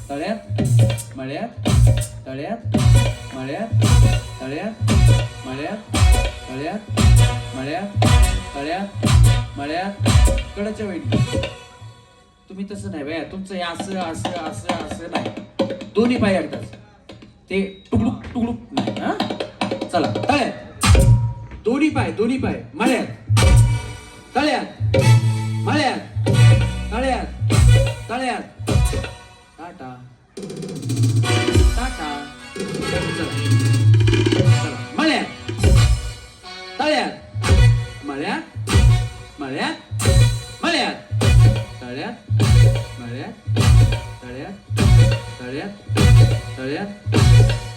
तळ्यात मळ्यात तळ्यात मळ्यात तळ्यात मळ्यात तळ्यात मळ्यात तळ्यात मळ्यात. कडच्या वहिनी तुम्ही तसं नाही बाया. तुमचं हे असं असं असं असं नाही. दोन्ही पाय एकदाच. ते टुकलुक टुकलुक नाही. हा चला तळ्यात. दोन्ही पाय मळ्यात तळ्यात मळ्यात तळ्यात तळ्यात. टाटा. मळ्यात तळ्यात मळ्यात मळ्यात मळ्यात तळ्यात मळ्यात तळ्यात तळ्यात तळ्यात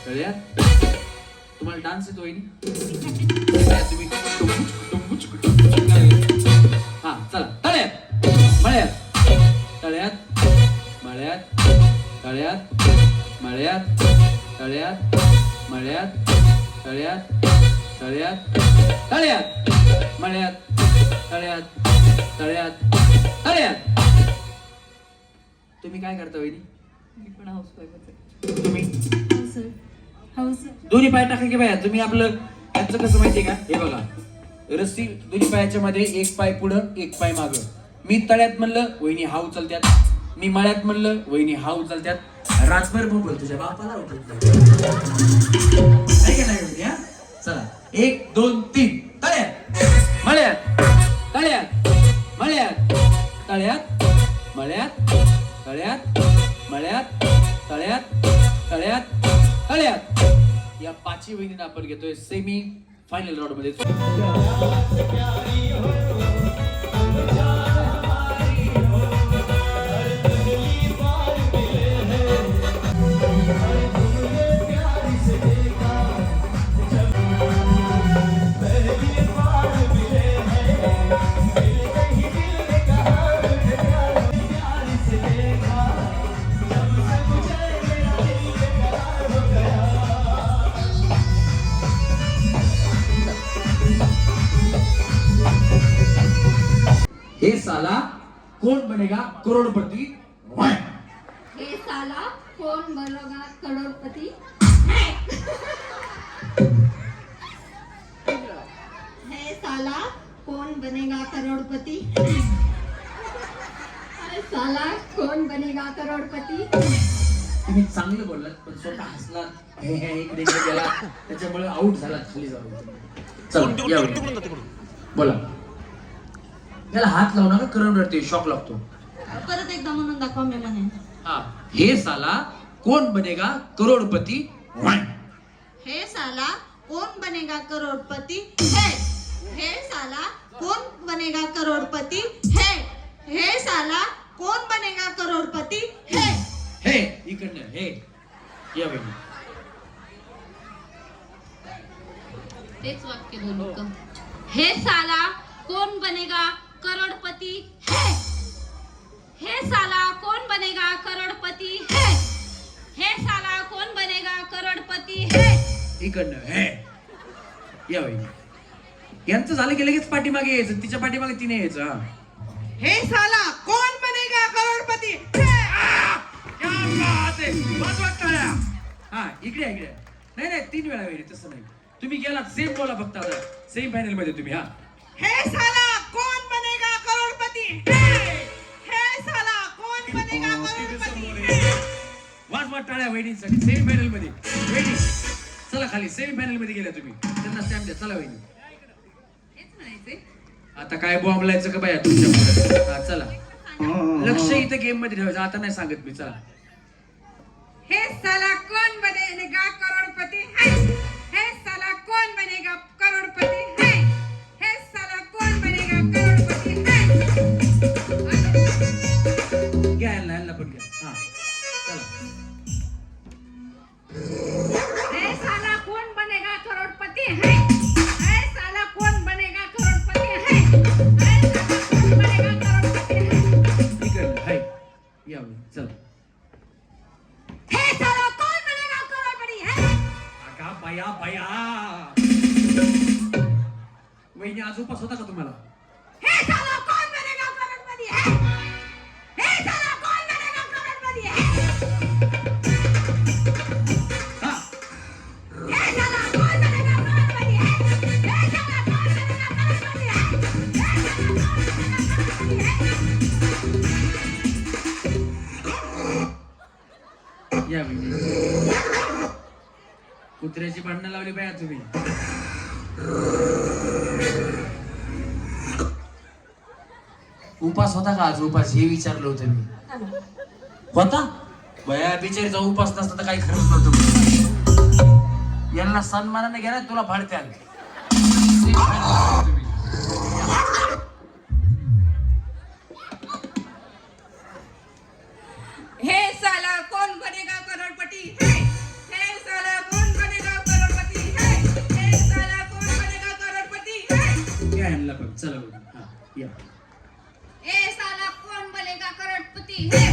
तळ्यात. तुम्हाला डान्स येतो वहिनी? तुम्ही हा चला. तळ्यात मळ्यात तळ्यात मळ्यात तळ्यात मळ्यात तळ्यात मळ्यात तळ्यात तळ्यात तळ्यात मळ्यात तळ्यात तळ्यात तळ्यात. तुम्ही काय करता वहिनी? मी पण हाऊसवाईफच आहे. तुम्ही हो सर. दोन्ही पाय टाका की बाया. तुम्ही आपलं याचं कसं माहितीये का? हे बघा रस्सी दोन्ही पायाच्या मध्ये एक पाय पुढं एक पाय मागं. मी तळ्यात म्हणलं वहिनी हा उचलत्यात, मी मळ्यात म्हणलं वहिनी हा उचलत्यात. रातभर बोल तुझ्या बापाला नाही. चला 1 2 3 तळ्यात मळ्यात तळ्यात मळ्यात तळ्यात मळ्यात तळ्यात मळ्यात तळ्यात तळ्यात तळ्यात. या पाचही वहिनींना आपण घेतोय सेमी फायनल राऊंड मध्ये. हे साला कौन बनेगा करोड़पति? हे साला कौन बनेगा करोड़पति? हे साला कौन बनेगा करोड़पति? हे साला कौन बनेगा करोड़पति? तुम्ही चांगलं बोललात पण स्वतः हसलात. हे इकडे गेला त्याच्यामुळे आउट झाला खाली जाऊन. चला या बोला. याला हात लावू नका करंट रडते शॉक लागतो. परत एकदा म्हणून दाखवा मी म्हणे. हा हे साला कौन बनेगा करोड़पति? हे साला कौन बनेगा करोड़पति? है हे साला कौन बनेगा करोड़पति? है हे साला कौन बनेगा करोड़पति? है हे इकडनं हे या बहिणी. तेच वाक्य बोलू का? हे साला कौन बनेगा करोड़पति? है हे साला कौन बनेगा करोड़पति? है हे साला कौन बनेगा करोड़पति? है इकडनं हे या बहिणी. यांचं झालं की लगेच पाठीमागे यायचं, तिच्या पाठीमागे तिने यायचं. हा हे साला कौन बनेगा करोड़पति? हा इकडे इकडे. नाही नाही 3 वेळा वेळी तसं नाही. तुम्ही गेलात सेम बोला फक्त आता सेम फायनल मध्ये तुम्ही. हा हे साला कौन बनेगा करोड़पति? हे साला कौन बनेगा करोड़पति? वाजवा टाळ्या वहिनींसाठी सेमी फायनल मध्ये. वहिनी चला खाली. सेमी फायनल मध्ये गेल्या तुम्ही. त्यांना स्टॅम्प द्या. चला वहिनी. आता काय बॉम्बलायचं का बाया तुमच्या पुढे. हा चला लक्ष इथं गेम मध्ये ठेवायचं. आता नाही सांगत मी. चला हे साला कौन बनेगा करोड़पति? हे साला कौन बनेगा करोड़पति? हे साला कौन बनेगा करोड़पति? घ्या यांना पण घ्या. हा चला. हे साला कौन बनेगा करोड़पति? हे साला कौन बनेगा करोड़पति? हे साला कौन बनेगा करोड़पति? इकडं हाय या चला. हे साला कौन बनेगा करोड़पति? अगा बया बया. वहिनी आज उपास होता का तुम्हाला? हे साला कौन बनेगा करोड़पति? हे साला कौन बनेगा करोड़पति? हा हे साला कौन बनेगा करोड़पति? हे साला कौन बनेगा करोड़पति? या वहिनी. कुत्र्याची भांडणं लावली बाया तुम्ही. उपास होता का आज? उपास हे विचारलं होतं मी. होता बया बिचारीचा उपास नसता तर काही खरंच नव्हतं. यांना सन्मानाने घ्या ना, तुला फाडत्याल. हे साला कौन बनेगा करोड़पति है, हे साला कौन बनेगा करोड़पति है, हे साला कौन बनेगा करोड़पति है, या यांना बघ, चला बघ. हा, या. ए साला कौन बनेगा करोड़पति है,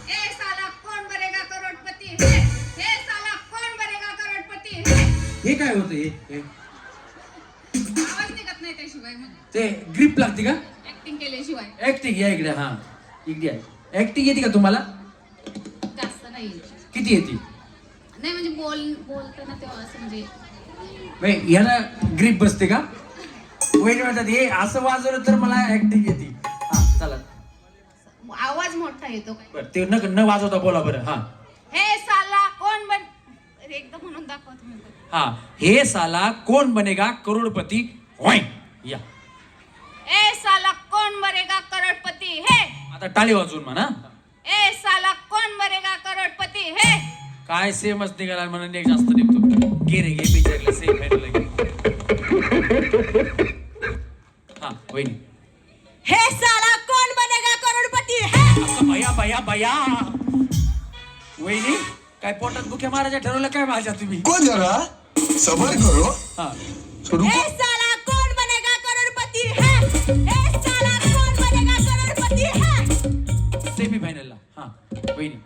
ए साला कौन बनेगा करोड़पति है, हे साला कौन बनेगा करोड़पति है. हे काय होतं हे आवाज निघत नाही त्याशिवाय मग ते ग्रिप लागते का? ऍक्टिंग केल्याशिवाय. ऍक्टिंग या इकडे. हा इकडे ऍक्टिंग येते का तुम्हाला? जास्त नाही किती येते? नाही म्हणजे बोलताना तेव्हा असं म्हणजे याला ग्रिप बसते का? वहिनी म्हणतात हे असं वाजवलं तर मला ऍक्टिंग येते. हा चला आवाज मोठा येतो. बरं ते न वाजवता बोला बरं. हा हे साला कौन बन एकदम म्हणून दाखवा तुम्ही. हा हे साला कोण बनेगा करोडपती होय. या ए साला कौन बनेगा करोड़पति है, आता टाळी वाजवून म्हणा. ए साला कौन बनेगा करोड़पति है. काय सेमच निघाला म्हणून एक जास्त निघतो. गे रे गे बिचारला सेम फायनल लगे. हा वहिनी. हे साला कौन बनेगा करोड़पति है. असं भया भया भया. वहिनी काय पोटात बुक्या मारायच्या ठरवलं काय माझ्या तुम्ही? कोण जरा सबर करो. हा हे साला कौन बनेगा करोड़पति है, हे साला कौन बनेगा करोड़पति है. सेमी फायनलला. हा वहिनी.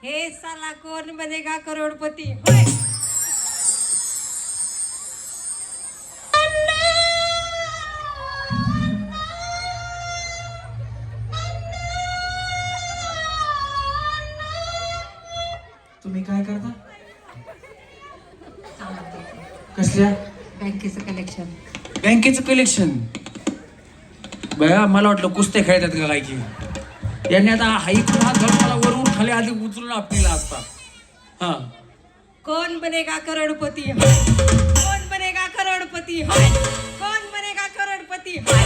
हे साला कौन बनेगा करोड़पति होय. तुम्ही काय करता? कसल्या? बँकेचं कलेक्शन. बँकेचं कलेक्शन. बया मला वाटलं कुस्त्या खेळतात का काय की. यांनी आता हाईकून हात घालून मला वरून खाली आधी उचलून आपलीला असता. हा कौन बनेगा करोड़पति है, कौन बनेगा करोड़पति है, कौन बनेगा करोड़पति है.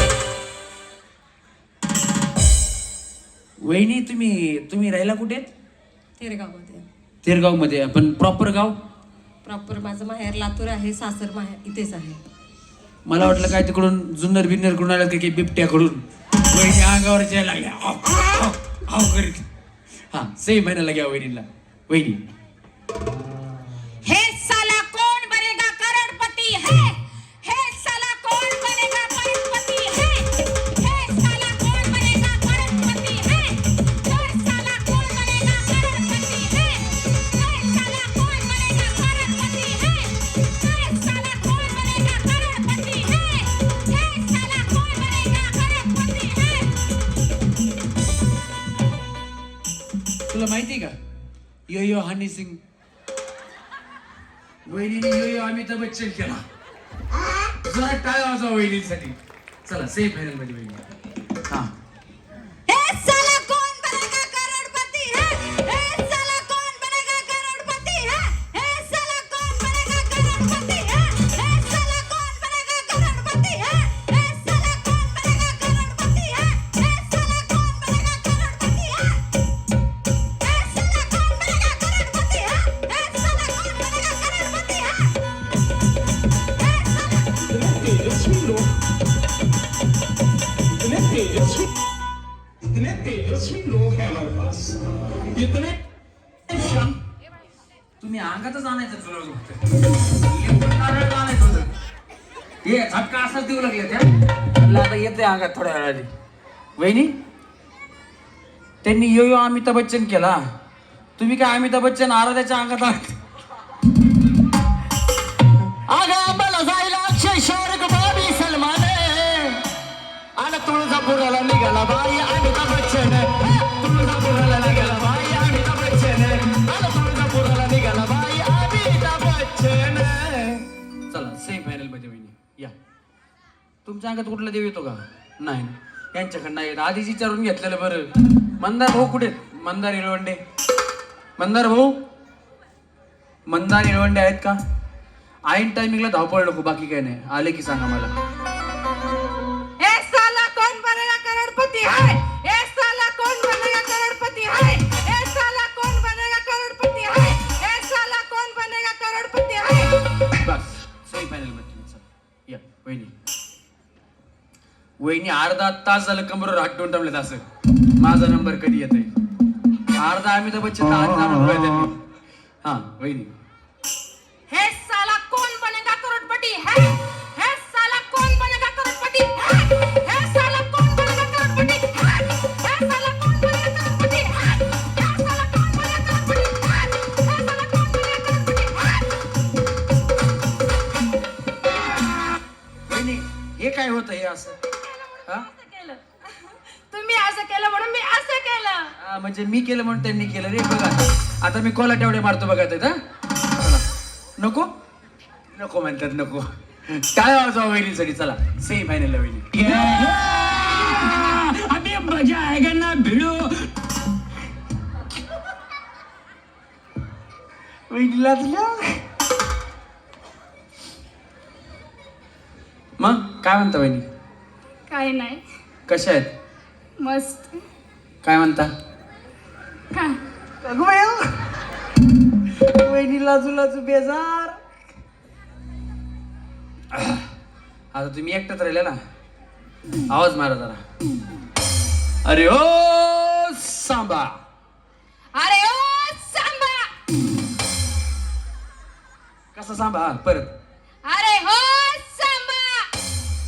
वहिनी तुम्ही राहिला कुठे? तेरगावमध्ये. तेरगाव मध्ये. पण प्रॉपर गाव? प्रॉपर माझं माहेर लातूर आहे, सासर माहेर इथेच आहे. मला वाटलं काय तिकडून जुन्नर बिन्नर कडून आलं काही बिबट्याकडून. वहिनी अंगावर यायला लागल्या हाव करीत. हा सेम महिन्याला घ्या वहिनीला. वहिनी. हे साला कौन बनेगा करोड़पति है, हे साला कौन बनेगा करोड़पति है, हे साला कौन बनेगा करोड़पति है, हे साला कौन बनेगा करोड़पति है, हे साला कौन बनेगा करोड़पति है, हे साला कौन बनेगा करोड़पति है, हे साला कौन बनेगा करोड़पति है. तुला माहिती का यो यो हनी सिंग वहिनीने यो यो अमिताभ बच्चन केला. जरा टाळ्या वाजवा वहिनीसाठी. चला सेम फायनल मध्ये वहिनी. हा हे साला कौन बनेगा करोड़पति है, हे साला कौन बनेगा करोड़पति है, हे साला कौन बनेगा करोड़पति है, हे साला कौन बनेगा करोड़पति है, हे साला कौन बनेगा करोड़पति है, हे साला कौन बनेगा करोड़पति है, हे साला कौन बनेगा करोड़पति है, हे साला कौन बनेगा करोड़पति है. इतने तेजस्वी लोग हैं हमारे पास. इतने तुम्ही अंगातच आणायचं तुला आणायचं होतं. हे झटका असाच देऊ लागले त्या. आता येते अंगात थोड्या वेळाने. वहिनी त्यांनी यो यो अमिताभ बच्चन केला. तुम्ही काय अमिताभ बच्चन आराध्याच्या अंगात आहात? अगं मला जायला अक्षय शाहरुख बाबी सलमान आणि तुळजापुराला निघाला बाई अमिताभ बच्चन. तुळजापुराला निघाला बाई अमिताभ बच्चन आणि तुळजापुराला निघाला बाई अमिताभ बच्चन. चला सेम फायनल मध्ये वहिनी या. तुमच्या अंगात कुठला देव येतो का? नाही यांच्याकडनं नाही येत. आधीच विचारून घेतलेलं बरं. मंदार भाऊ कुठे? मंदार येळवंडे. मंदार भाऊ मंदार येळवंडे आहेत का? ऐन टायमिंगला धावपळ नको. बाकी काय नाही. आले की सांगा मला. हे साला कौन बनेगा करोड़पति है, हे साला कौन बनेगा करोड़पति है, हे साला कौन बनेगा करोड़पति है, हे साला कौन बनेगा करोड़पति है. वहिनी अर्धा तास झालं कमरेवर हात ठेवून टाकलेत असं माझा नंबर कधी येतोय. अर्धा अमिताभ बच्चन आज जाणून त्यांनी. हा वहिनी. हे साला कौन बनेगा करोड़पति है? हे साला कौन बनेगा करोड़पति है? हे साला कौन बनेगा करोड़पति है? हे साला कौन बनेगा करोड़पति है? हे साला कौन बनेगा करोड़पति है? हे साला कौन बनेगा करोड़पति है? वहिनी हे काय होतं हे असं? हा? तुम्ही असं केलं म्हणून मी असं केलं. हा, म्हणजे मी केलं म्हणून त्यांनी केलं रे. बघा आता मी कोला तेवढे मारतो बघा ते. नको नको म्हणतात नको. काय वाजवा वहिनीसाठी. चला सेमी फायनल वहिनी. अबे मजा आएगा ना भिड़ो. वहिनीला मग काय म्हणता वहिनी? काय नाही, कशा आहेत? मस्त. काय म्हणता? काय अगं बाया, वहिनी लाजू लाजू बेजार. आता तुम्ही एकटाच राहिला ना, आवाज मारा जरा. अरे ओ सांबा. अरे ओ सांबा. कसा सांबा? परत. अरे हो सांबा.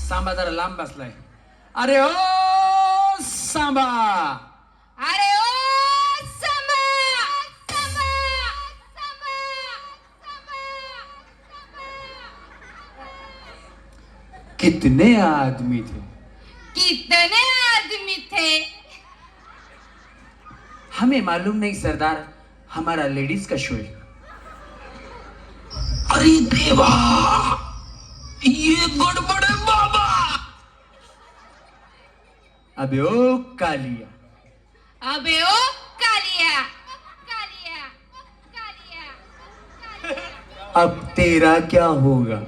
सांबा जरा लांब बसलाय. अरे ओ सांबा. अरे ओ सांबा. सांबा. सांबा. कितने आदमी थे? कितने आदमी थे? हमें मालूम नहीं सरदार, हमारा लेडीज का शो है. अरे देवा, ये गड़बड़ है बाबा. अबे ओ कालिया. अबे ओ कालिया. कालिया. कालिया. अब तेरा क्या होगा?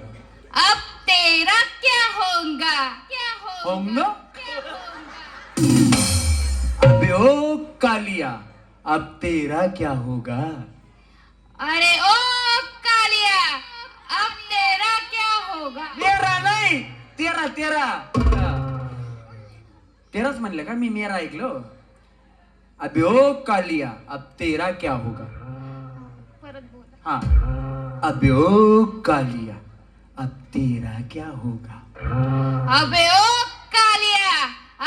अब तेरा क्या होगा? क्या होगा? अबे ओ कालिया, अब तेरा क्या होगा? अरे ओ कालिया, अब तेरा क्या होगा? तेरा नहीं, तेरा तेरा. तेराच म्हणलं का मी? मेरा ऐकलो. अबे ओ कालिया, अब तेरा क्या होगा? परत बोल. हाँ. अबे ओ कालिया, अब तेरा क्या होगा? अबे ओ कालिया,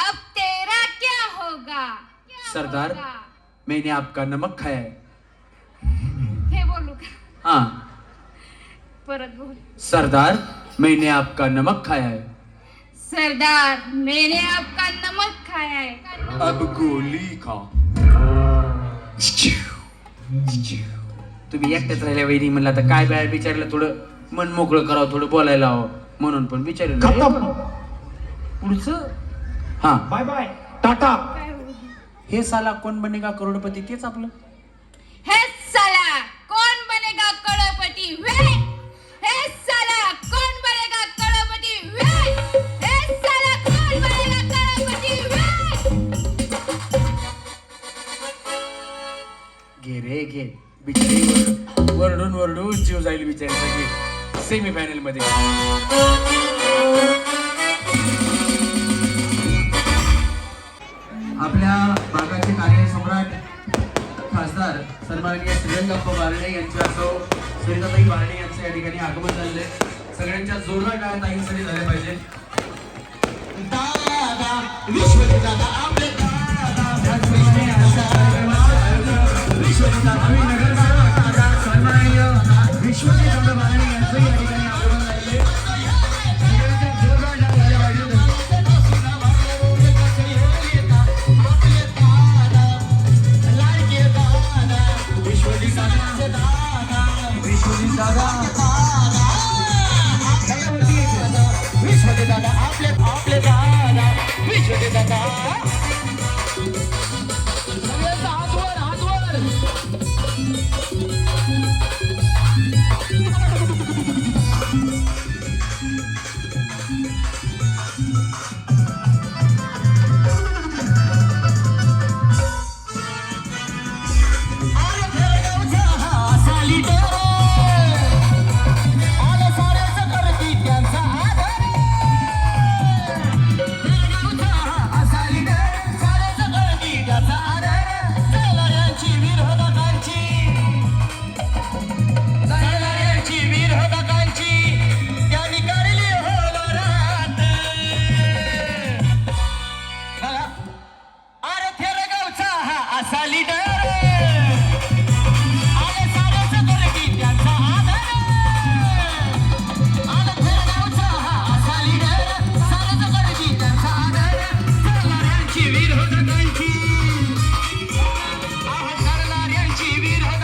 अब तेरा क्या होगा? क्या सरदार, होगा? मैंने आपका नमक खाया है. हे बोलू का? हाँ. परत बोल. सरदार, मैंने आपका नमक खाया है. सरदार, मैंने आपका नमक खाया है. अब गोली खा. तुम्ही एकट्याच राहिल्या वहिनी म्हणलं आता काय बाय विचारलं, थोडं मन मोकळं करावं, थोडं बोलायला हवं म्हणून पण विचारलं. पुढचं हा बाय बाय टाटा. हे साला कोण बनेगा करोडपती तेच आपलं. हे साला कौन बनेगा करोड़पति वे? हे साला कौन बनेगा करोड़पति वे? हे साला कौन बनेगा करोड़पति वे? घे रे घे. बिचारी वरडून वरडून जीव जाईल बिचारीचा. घे सेमी फायनल मध्ये. आपल्या भागाचे कार्यसम्राट खासदार सन्माननीय श्रीरंगप्पा बारणे यांचे असो, सरिताताई बारणे यांचं या ठिकाणी आगमन झाले. सगळ्यांच्या जोरदार टाळ्या ताईंसाठी झाल्या पाहिजे.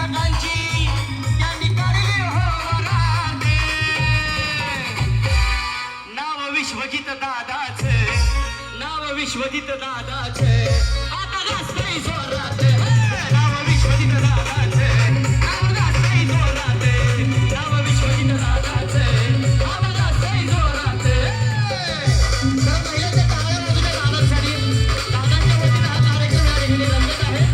जगांची त्यांनी काढली हो राते. नाव विश्वजित दादाचे, नाव विश्वजित दादाचे, आता गाजतंय जोरात. नाव विश्वजित दादाचे, नाव गाजतंय जोरात. नाव विश्वजित दादाचे, नाव गाजतंय जोरात. तर पहिल्यांदा टाळ्या वाजवूया दादांसाठी. दादांच्या वतीने हा कार्यक्रम या ठिकाणी रंगत आहे.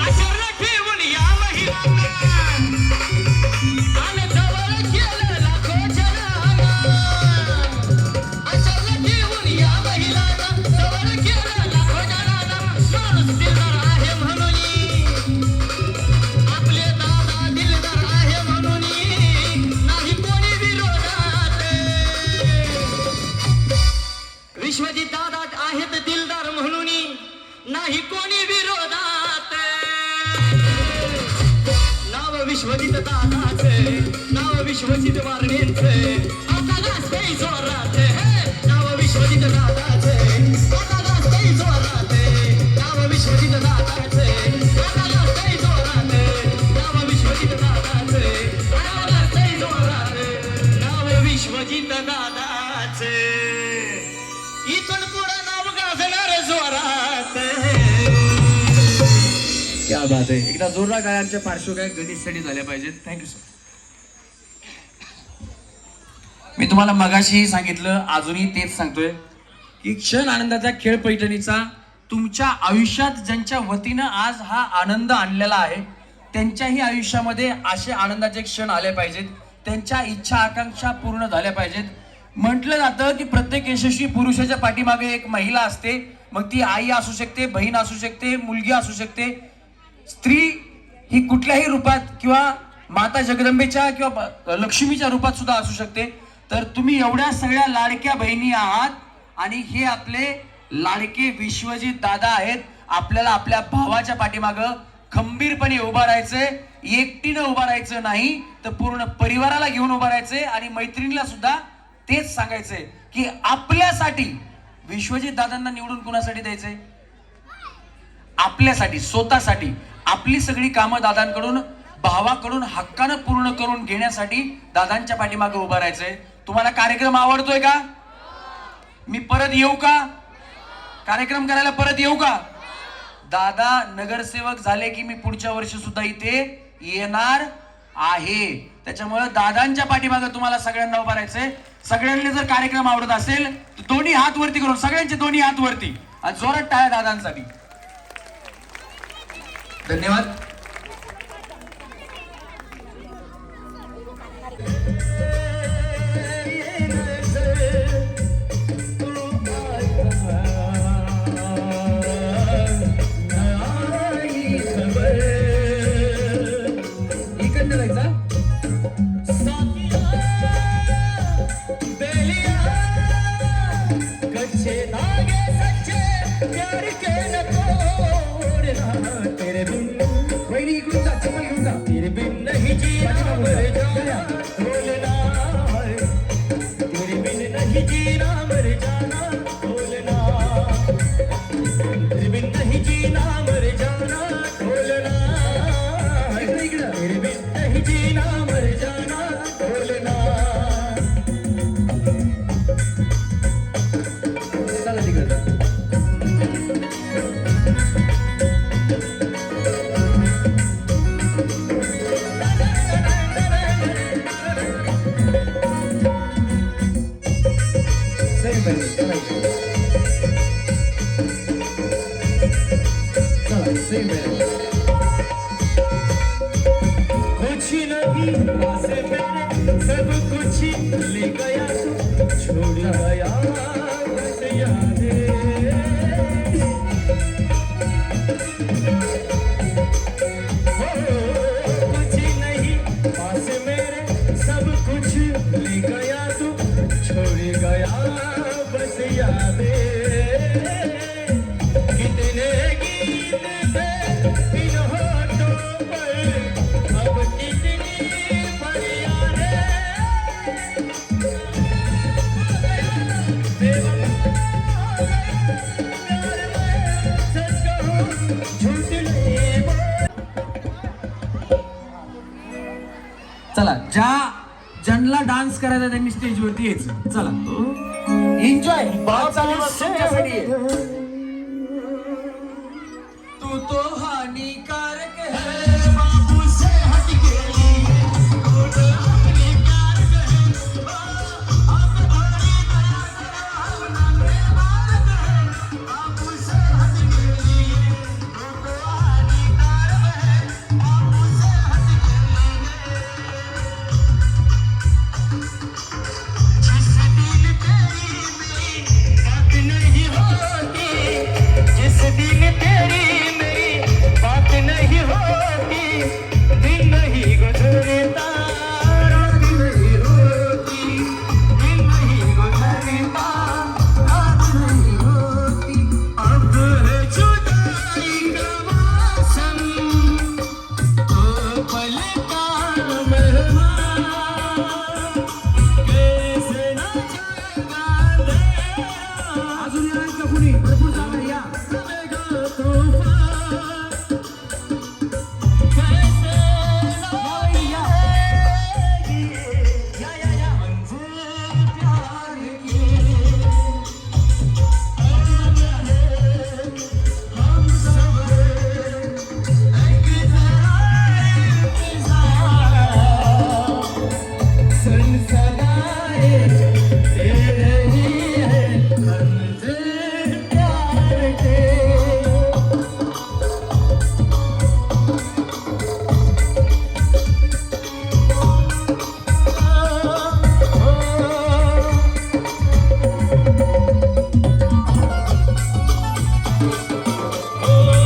आश्चर्य ठेवून या महिलांना आणि जवळ केलं लाखो जणांना. आश्चर्य ठेवून या महिलांना जवळ केलं लाखो जणांना. माणूस दिलदार आहे म्हणून, आपले दादा दिलदार आहे म्हणून नाही कोणी विरोधात. विश्वजित दादा आहेत दिलदार म्हणून नाही कोणी विरोधात. नाव विश्वजित दादाचे, नाव विश्वजित वारणेंचे, आता गाजतंय जोरात. नाव विश्वजित दादाचे, आता गाजतंय जोरात. नाव विश्वजित दादाचे, आता गाजतंय जोरात. नाव विश्वजित दादाचे, आता गाजतंय जोरात. नाव विश्वजित दादाचे, इथून पुढे नाव गाजणार जोरात. क्या बात आहे. एकदा जोरदार गायांच्या पार्श्वगायक गणेशसाठी झाल्या पाहिजेत. Thank you sir. मी तुम्हाला मगाशी सांगितलं, अजूनही तेच सांगतोय की क्षण आनंदाचा खेळ पैठणीचा तुमच्या आयुष्यात ज्यांच्या वतीनं आज हा आनंद आणलेला आहे, त्यांच्याही आयुष्यामध्ये असे आनंदाचे क्षण आले पाहिजेत. त्यांच्या इच्छा आकांक्षा पूर्ण झाल्या पाहिजेत. म्हटलं जातं की प्रत्येक यशस्वी पुरुषाच्या पाठीमागे एक महिला असते. मग ती आई असू शकते, बहीण असू शकते, मुलगी असू शकते. स्त्री ही कुठल्याही रूपात किंवा माता जगदंबेच्या किंवा लक्ष्मीच्या रूपात सुद्धा असू शकते. तर तुम्ही एवढ्या सगळ्या लाडक्या बहिणी आहात आणि हे आपले लाडके विश्वजित दादा आहेत. आपल्याला आपल्या भावाच्या पाठीमागं खंबीरपणे उभा राहायचंय. एकटीनं उभा राहायचं नाही, तर पूर्ण परिवाराला घेऊन उभा राहायचंय. आणि मैत्रिणीला सुद्धा तेच सांगायचंय की आपल्यासाठी विश्वजित दादांना निवडून कुणासाठी द्यायचंय? आपल्यासाठी, स्वतःसाठी. आपली सगळी कामं दादांकडून, भावाकडून हक्कानं पूर्ण करून घेण्यासाठी दादांच्या पाठीमागे उभं राहायचंय. तुम्हाला कार्यक्रम आवडतोय का? मी परत येऊ का? कार्यक्रम करायला परत येऊ का? दादा नगरसेवक झाले की मी पुढच्या वर्षी सुद्धा इथे येणार आहे. त्याच्यामुळे दादांच्या पाठीमागे तुम्हाला सगळ्यांना उभं राहायचंय. सगळ्यांना जर कार्यक्रम आवडत असेल तर दोन्ही हात वरती करून, सगळ्यांचे दोन्ही हात वरती आणि जोरात टाळ्या दादांसाठी. धन्यवाद. इकडनं जायचा. कच्चे धागे सच्चे प्यार के न तोड़ना. तेरे बिन वहिनी इकडून जा, चप्पल घेऊन जा. तेरे बिन नहीं जीना मर जाना बोलना. तेरे बिन नहीं जीना मर जाना बोलना. तेरे बिन नहीं जीना मर जाना बोलना. इकडं तेरे बिन नहीं जीना मर जाना बोलना. चला तिकडं. कुछ नहीं पास मेरे, सब कुछ ले गया तू, छोड़ गया बस यादें. कुछ नहीं पास मेरे, सब कुछ ले गया तू, छोड़ गया बस यादें. कितने गीत थे ज्यांना डान्स करायचा त्यांनी स्टेजवरती यायचं. चला एन्जॉय तुमच्यासाठी आहे. तू तो हानिकारक है बाबू से हट गेली तू तो हानिकारक है अब थोड़ी भावना में मारक है बाबू से हट गेली तू तो हानिकारक है बाबू से हट गेली जिस दिल तेरी मेरी बात नहीं होती जिस दिल तेरी मेरी बात नहीं होती दिन नहीं गुजरता रात नहीं होती दिन नहीं गुजरता रात नहीं होती अब है जुदाई का मौसम तो पल का मेहमान कैसे न जाएगा दे अजून या का कुणी भरपूर जागा या.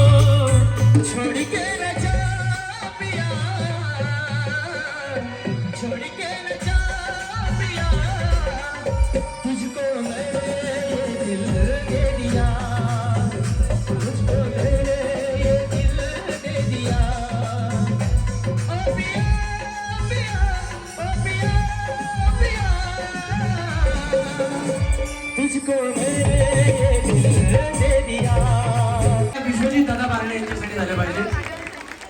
छोड़ के न जा पिया छोड़ के न जा पिया तुझको मैंने दिल दे दिया तुझको मैंने ये दिल दे दिया ओ पिया पिया ओ पिया पिया तुझको मैंने ये दिल दे दिया. विश्वजित दादा बारणे यांच्यासाठी झालं पाहिजे.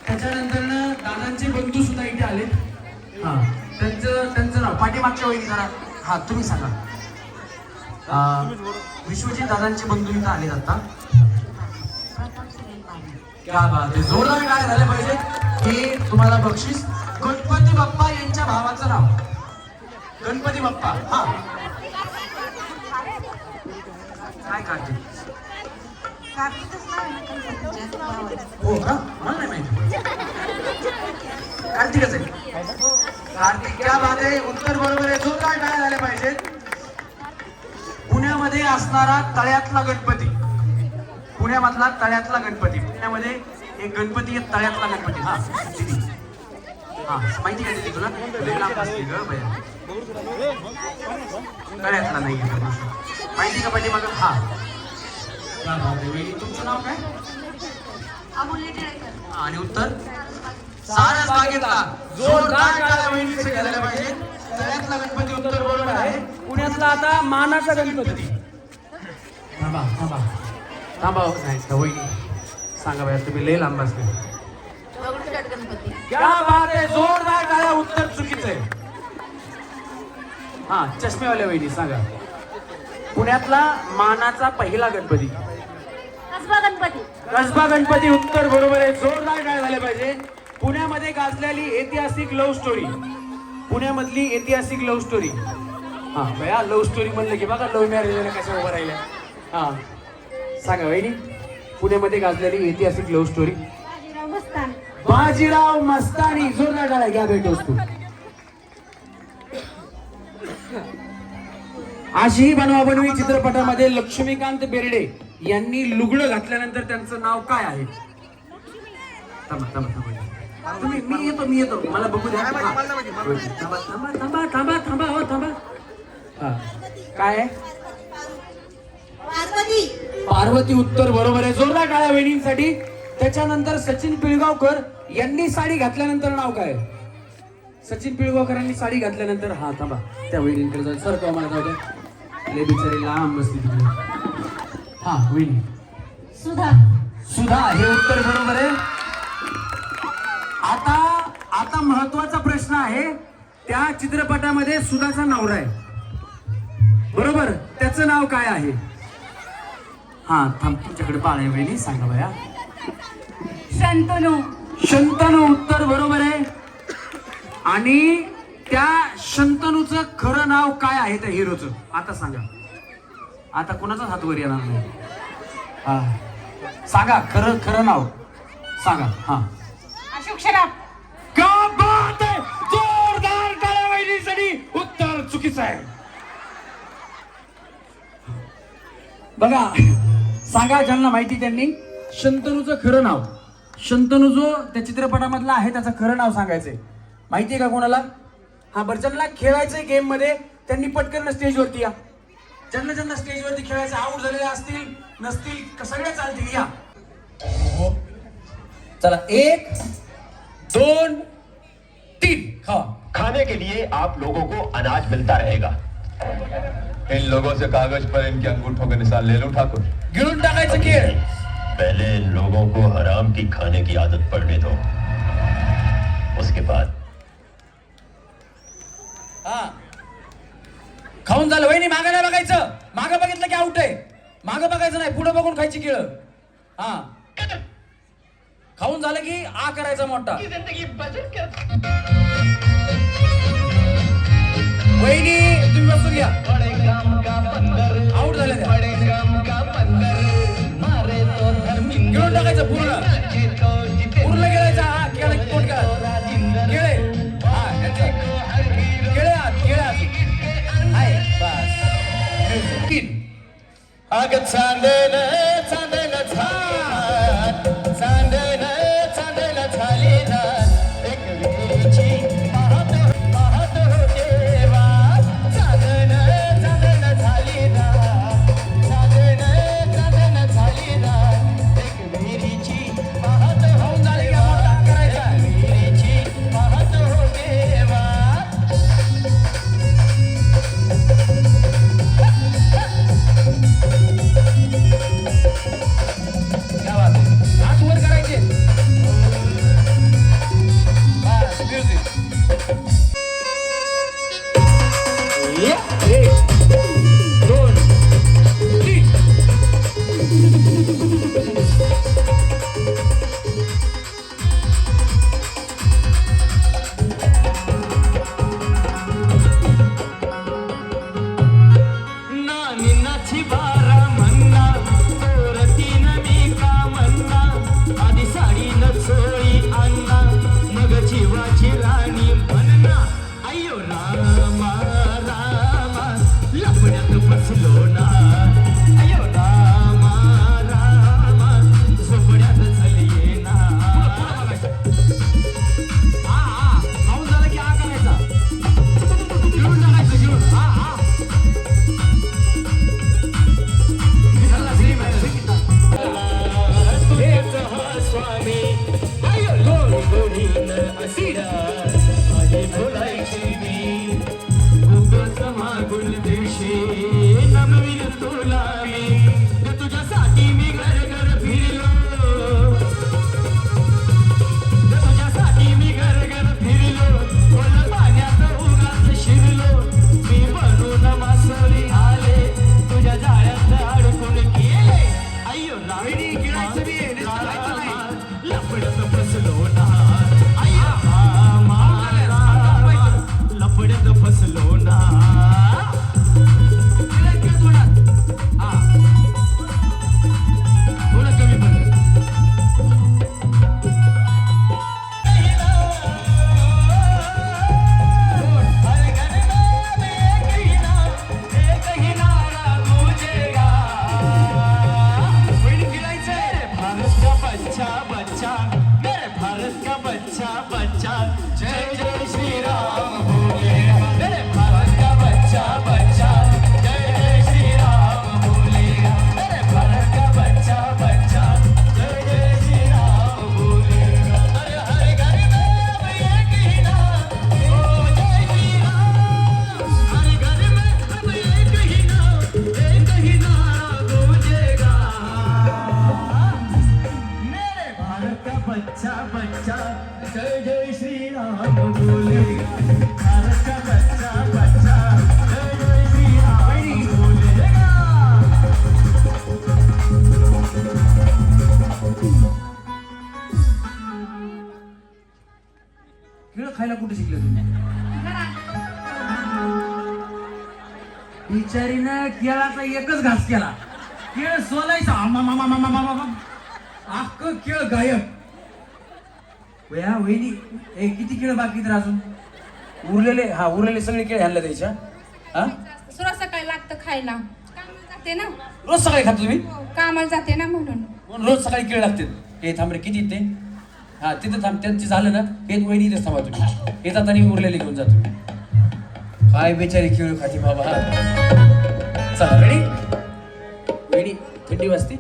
त्याच्यानंतर दादांचे बंधू सुद्धा इथे आलेत. हा त्यांचं नाव पाठीमागच्या वहिनी जरा हा तुम्ही सांगा. विश्वजित दादांचे बंधू इथे आलेत आता. क्या बात आहे. जोरदार काय झालं पाहिजे की तुम्हाला बक्षीस. गणपती बाप्पा यांच्या भावाचं नाव गणपती बाप्पा. हा काय काढते हो का मला नाही माहिती. कार्तिकच आहे. कार्तिक क्या बात आहे. उत्तर बरोबर आहे. जोरदार काय झाले पाहिजेत. पुण्यामध्ये असणारा तळ्यातला गणपती. पुण्यामधला तळ्यातला गणपती. पुण्यामध्ये एक गणपती आहे तळ्यातला गणपती. हा दिदी हा माहिती का दिदी तुला लय लांब असते ग बया. तळ्यातला नाही माहिती का पाठी मग. हा क्या बात आहे. वहिनी तुमचं नाव काय. आणि उत्तर सारस बागेतला. जोरदार टाळ्या वहिनीचे केलेल्या पाहिजे. तळ्यातला गणपती उत्तर बरोबर आहे. पुण्यातला आता मानाचा गणपती. थांबा थांबा थांबा नाही वहिनी सांगा बाया तुम्ही लय लांब असले. क्या बात आहे. जोरदार टाळ्या. उत्तर चुकीचं आहे. हा चष्मेवाल्या वहिनी सांगा. पुण्यातला मानाचा पहिला गणपती कसबा गणपती उत्तर बरोबर आहे. जोरदार काय झाले पाहिजे. पुण्यामध्ये गाजलेली ऐतिहासिक लव्ह स्टोरी. पुण्यामधली ऐतिहासिक लव्ह स्टोरी. हा भया लव्ह स्टोरी म्हणलं की बघा लव्ह मॅरेज कशा उभं राहिल्या. हा सांगा वहिनी पुण्यामध्ये गाजलेली ऐतिहासिक लव्ह स्टोरी. बाजीराव मस्तानी. जोरदार टाळ्या घ्या भेटोस तू. आशी बनवाबनवी चित्रपटामध्ये लक्ष्मीकांत बेर्डे यांनी लुगडं घातल्यानंतर त्यांचं नाव काय आहे. थांबा थांबा थांबा तुम्ही मी येतो मला बघू द्या. थांबा थांबा थांबा थांबा थांबा हो थांबा. हा काय आहे. पार्वती उत्तर बरोबर आहे. जोरदार टाळ्या वहिनींसाठी. त्याच्यानंतर सचिन पिळगावकर यांनी साडी घातल्यानंतर नाव काय. सचिन पिळगावकरांनी साडी घातल्यानंतर हा थांबा त्या वहिनींकडे जाऊ. सर तो आम्हाला जाऊ द्या लय बिचारी लांब बसली तिकडे. हा वहिनी सुधा. सुधा हे उत्तर बरोबर आहे. आता महत्वाचा प्रश्न आहे त्या चित्रपटामध्ये सुधाचा नवरा आहे बरोबर, त्याचं नाव काय आहे? हा थांब, तुमच्याकडे बाळ आहे वहिनी, सांगा बया. शंतनू. शंतनू उत्तर बरोबर आहे. आणि त्या शंतनूचं खरं नाव काय आहे त्या हिरोचं? आता सांगा. आता कोणाचाच हात वर येणार नाही. हा सांगा, खरं खरं नाव सांगा. हा अशोक शराफ. क्या बात आहे, जोरदार टाळ्या वहिनीसाठी. उत्तर चुकीचं आहे. बघा सांगा, ज्यांना माहिती त्यांनी शंतनूचं खरं नाव. शंतनू जो त्या चित्रपटामधला आहे त्याचं खरं नाव सांगायचंय. माहितीये का कोणाला? हा बरं, ज्यांना खेळायचंय गेम मध्ये त्यांनी पटकन स्टेजवरती या. ज्यांना ज्यांना स्टेजवरती खेळायचं, आऊट झालेले असतील नसतील सगळे चालतील, या. चला 1 2 3 हा. खाने के लिए आप लोगों को अनाज मिलता रहेगा. इन लोगों से कागज पर इनके अंगूठों का निशान ले लो ठाकुर. गिळून टाकायचं खेळ. पहले इन लोगों को हराम की खाने की आदत पड़ने दो, उसके बाद. हा खाऊन झालं वहिनी, मागं नाही बघायचं. मागं बघितलं की आउट आहे. मागं बघायचं नाही, पुढे बघून खायची केळ. हा खाऊन झालं की आ करायचा मोठा. वहिनी तुम्ही बसून घ्या. आउट झाले त्या. गिळून टाकायचं पूर्ण पूर्ण गिळायचं. हा केळं पोट केळं केळे. हा केळे आत केळे आत. हाय बस. 3 अग चांदन चांदन झाली, चांदन चांदन झाली ना, एक वेळची पाहत पाहत होते वा. चांदन चांदन झाली ना, चांदन चांदन झाली ना, एक विहिरीची पाहत होऊन झाली का मोठा करायचा. विहिरीची पाहत होते वा. हात वर करायचे. बस म्युझिक. 1 2 3 नानी नाची बारा म्हणना, चोरतीन मी का म्हणना, आधी साडी न चोळी अन्ना, मग जीवाची राणी म्हणना. अय्यो रामा रामा लपड्यात फसलो ना, अय्यो रामा रामा झोपड्यात झाली ना. हा हा खाऊन झालं की आ करायचा. गिळून टाकायचं गिळून. हा हा हेच हा स्वामी अय्यो गोडी गोडीन असिरा आधी बोलायची मी. खूपच मागून दिवशी नमवीन तुला मी, तुझ्यासाठी मी घर घर फिरलो, तुझ्यासाठी मी घर घर फिरलो, खोल पाण्यात उगाच शिरलो, मी बनून मासोरी आले, तुझ्या जाळ्यात अडकून गेले. अय्यो लावणी गिळायचं बी आहे, नुसतं खायचं नाही. लपड्यात फसलो ना, अय्या रामा रामा लपड्यात फसलो ना. गिळायचं थोडं. हा थोडं कमी पडलं. हर घर में एक ही नारा गूंजेगा. वहिनी गिळायचंय. भारत का बच्चा बच्चा, मेरे भारत का बच्चा बच्चा, जय जय श्री राम बोलेगा. मेरे भारत का बच्चा बच्चा, जय जय श्री राम बोलेगा. मेरे भारत का बच्चा बच्चा, जय जय श्री राम बोलेगा. अरे हर घर में अब एक ही नाम, ओ जय श्री राम. हर घर में अब एक ही नारा गूंजेगा. मेरे भारत का बच्चा बच्चा, जय जय श्री राम बोलेगा. भारत खायला कुठे शिकले तुम्ही? बिचारीनं केळाचा एकच घास केला, केळ सोलायचा अख्ख केळ गायब. वहिनी किती केळ बाकी तर अजून उरलेले सगळे केळ ह्यांना द्यायच्या. हा रोज सकाळी लागतं खायला, कामाला जाते ना. रोज सकाळी खाता तुम्ही? कामाला जाते ना म्हणून. रोज सकाळी केळ लागते. हे थांब रे, किती ते? हा तिथे थांब, त्यांची झालं ना हे वहिनी इथेच थांबा तुम्ही. येतात आणि उरलेले घेऊन जा तुम्ही. काय बेचारी केळ खाती बाबा. चला रेडी. वहिनी थंडी वाजते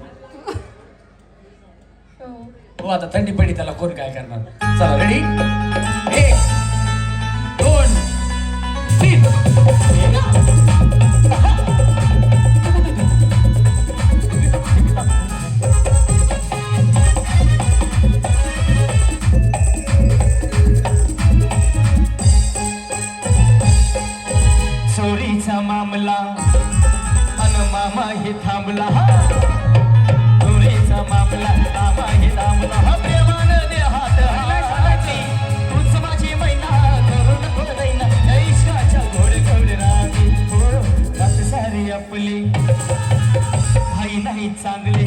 हो, आता थंडी पडली त्याला कोण काय करणार. चला रेडी, 1 2 3. चोरीचा मामला अन मामा हे थांबला. चोरीचा मामला मामा हे थांबला. प्रेमानं दे हात हाती, तूच माझी मैना करून थोड दैना. इश्काच्या घोड घोड रागी हो रात सारी आपली. भाई नाही चांगले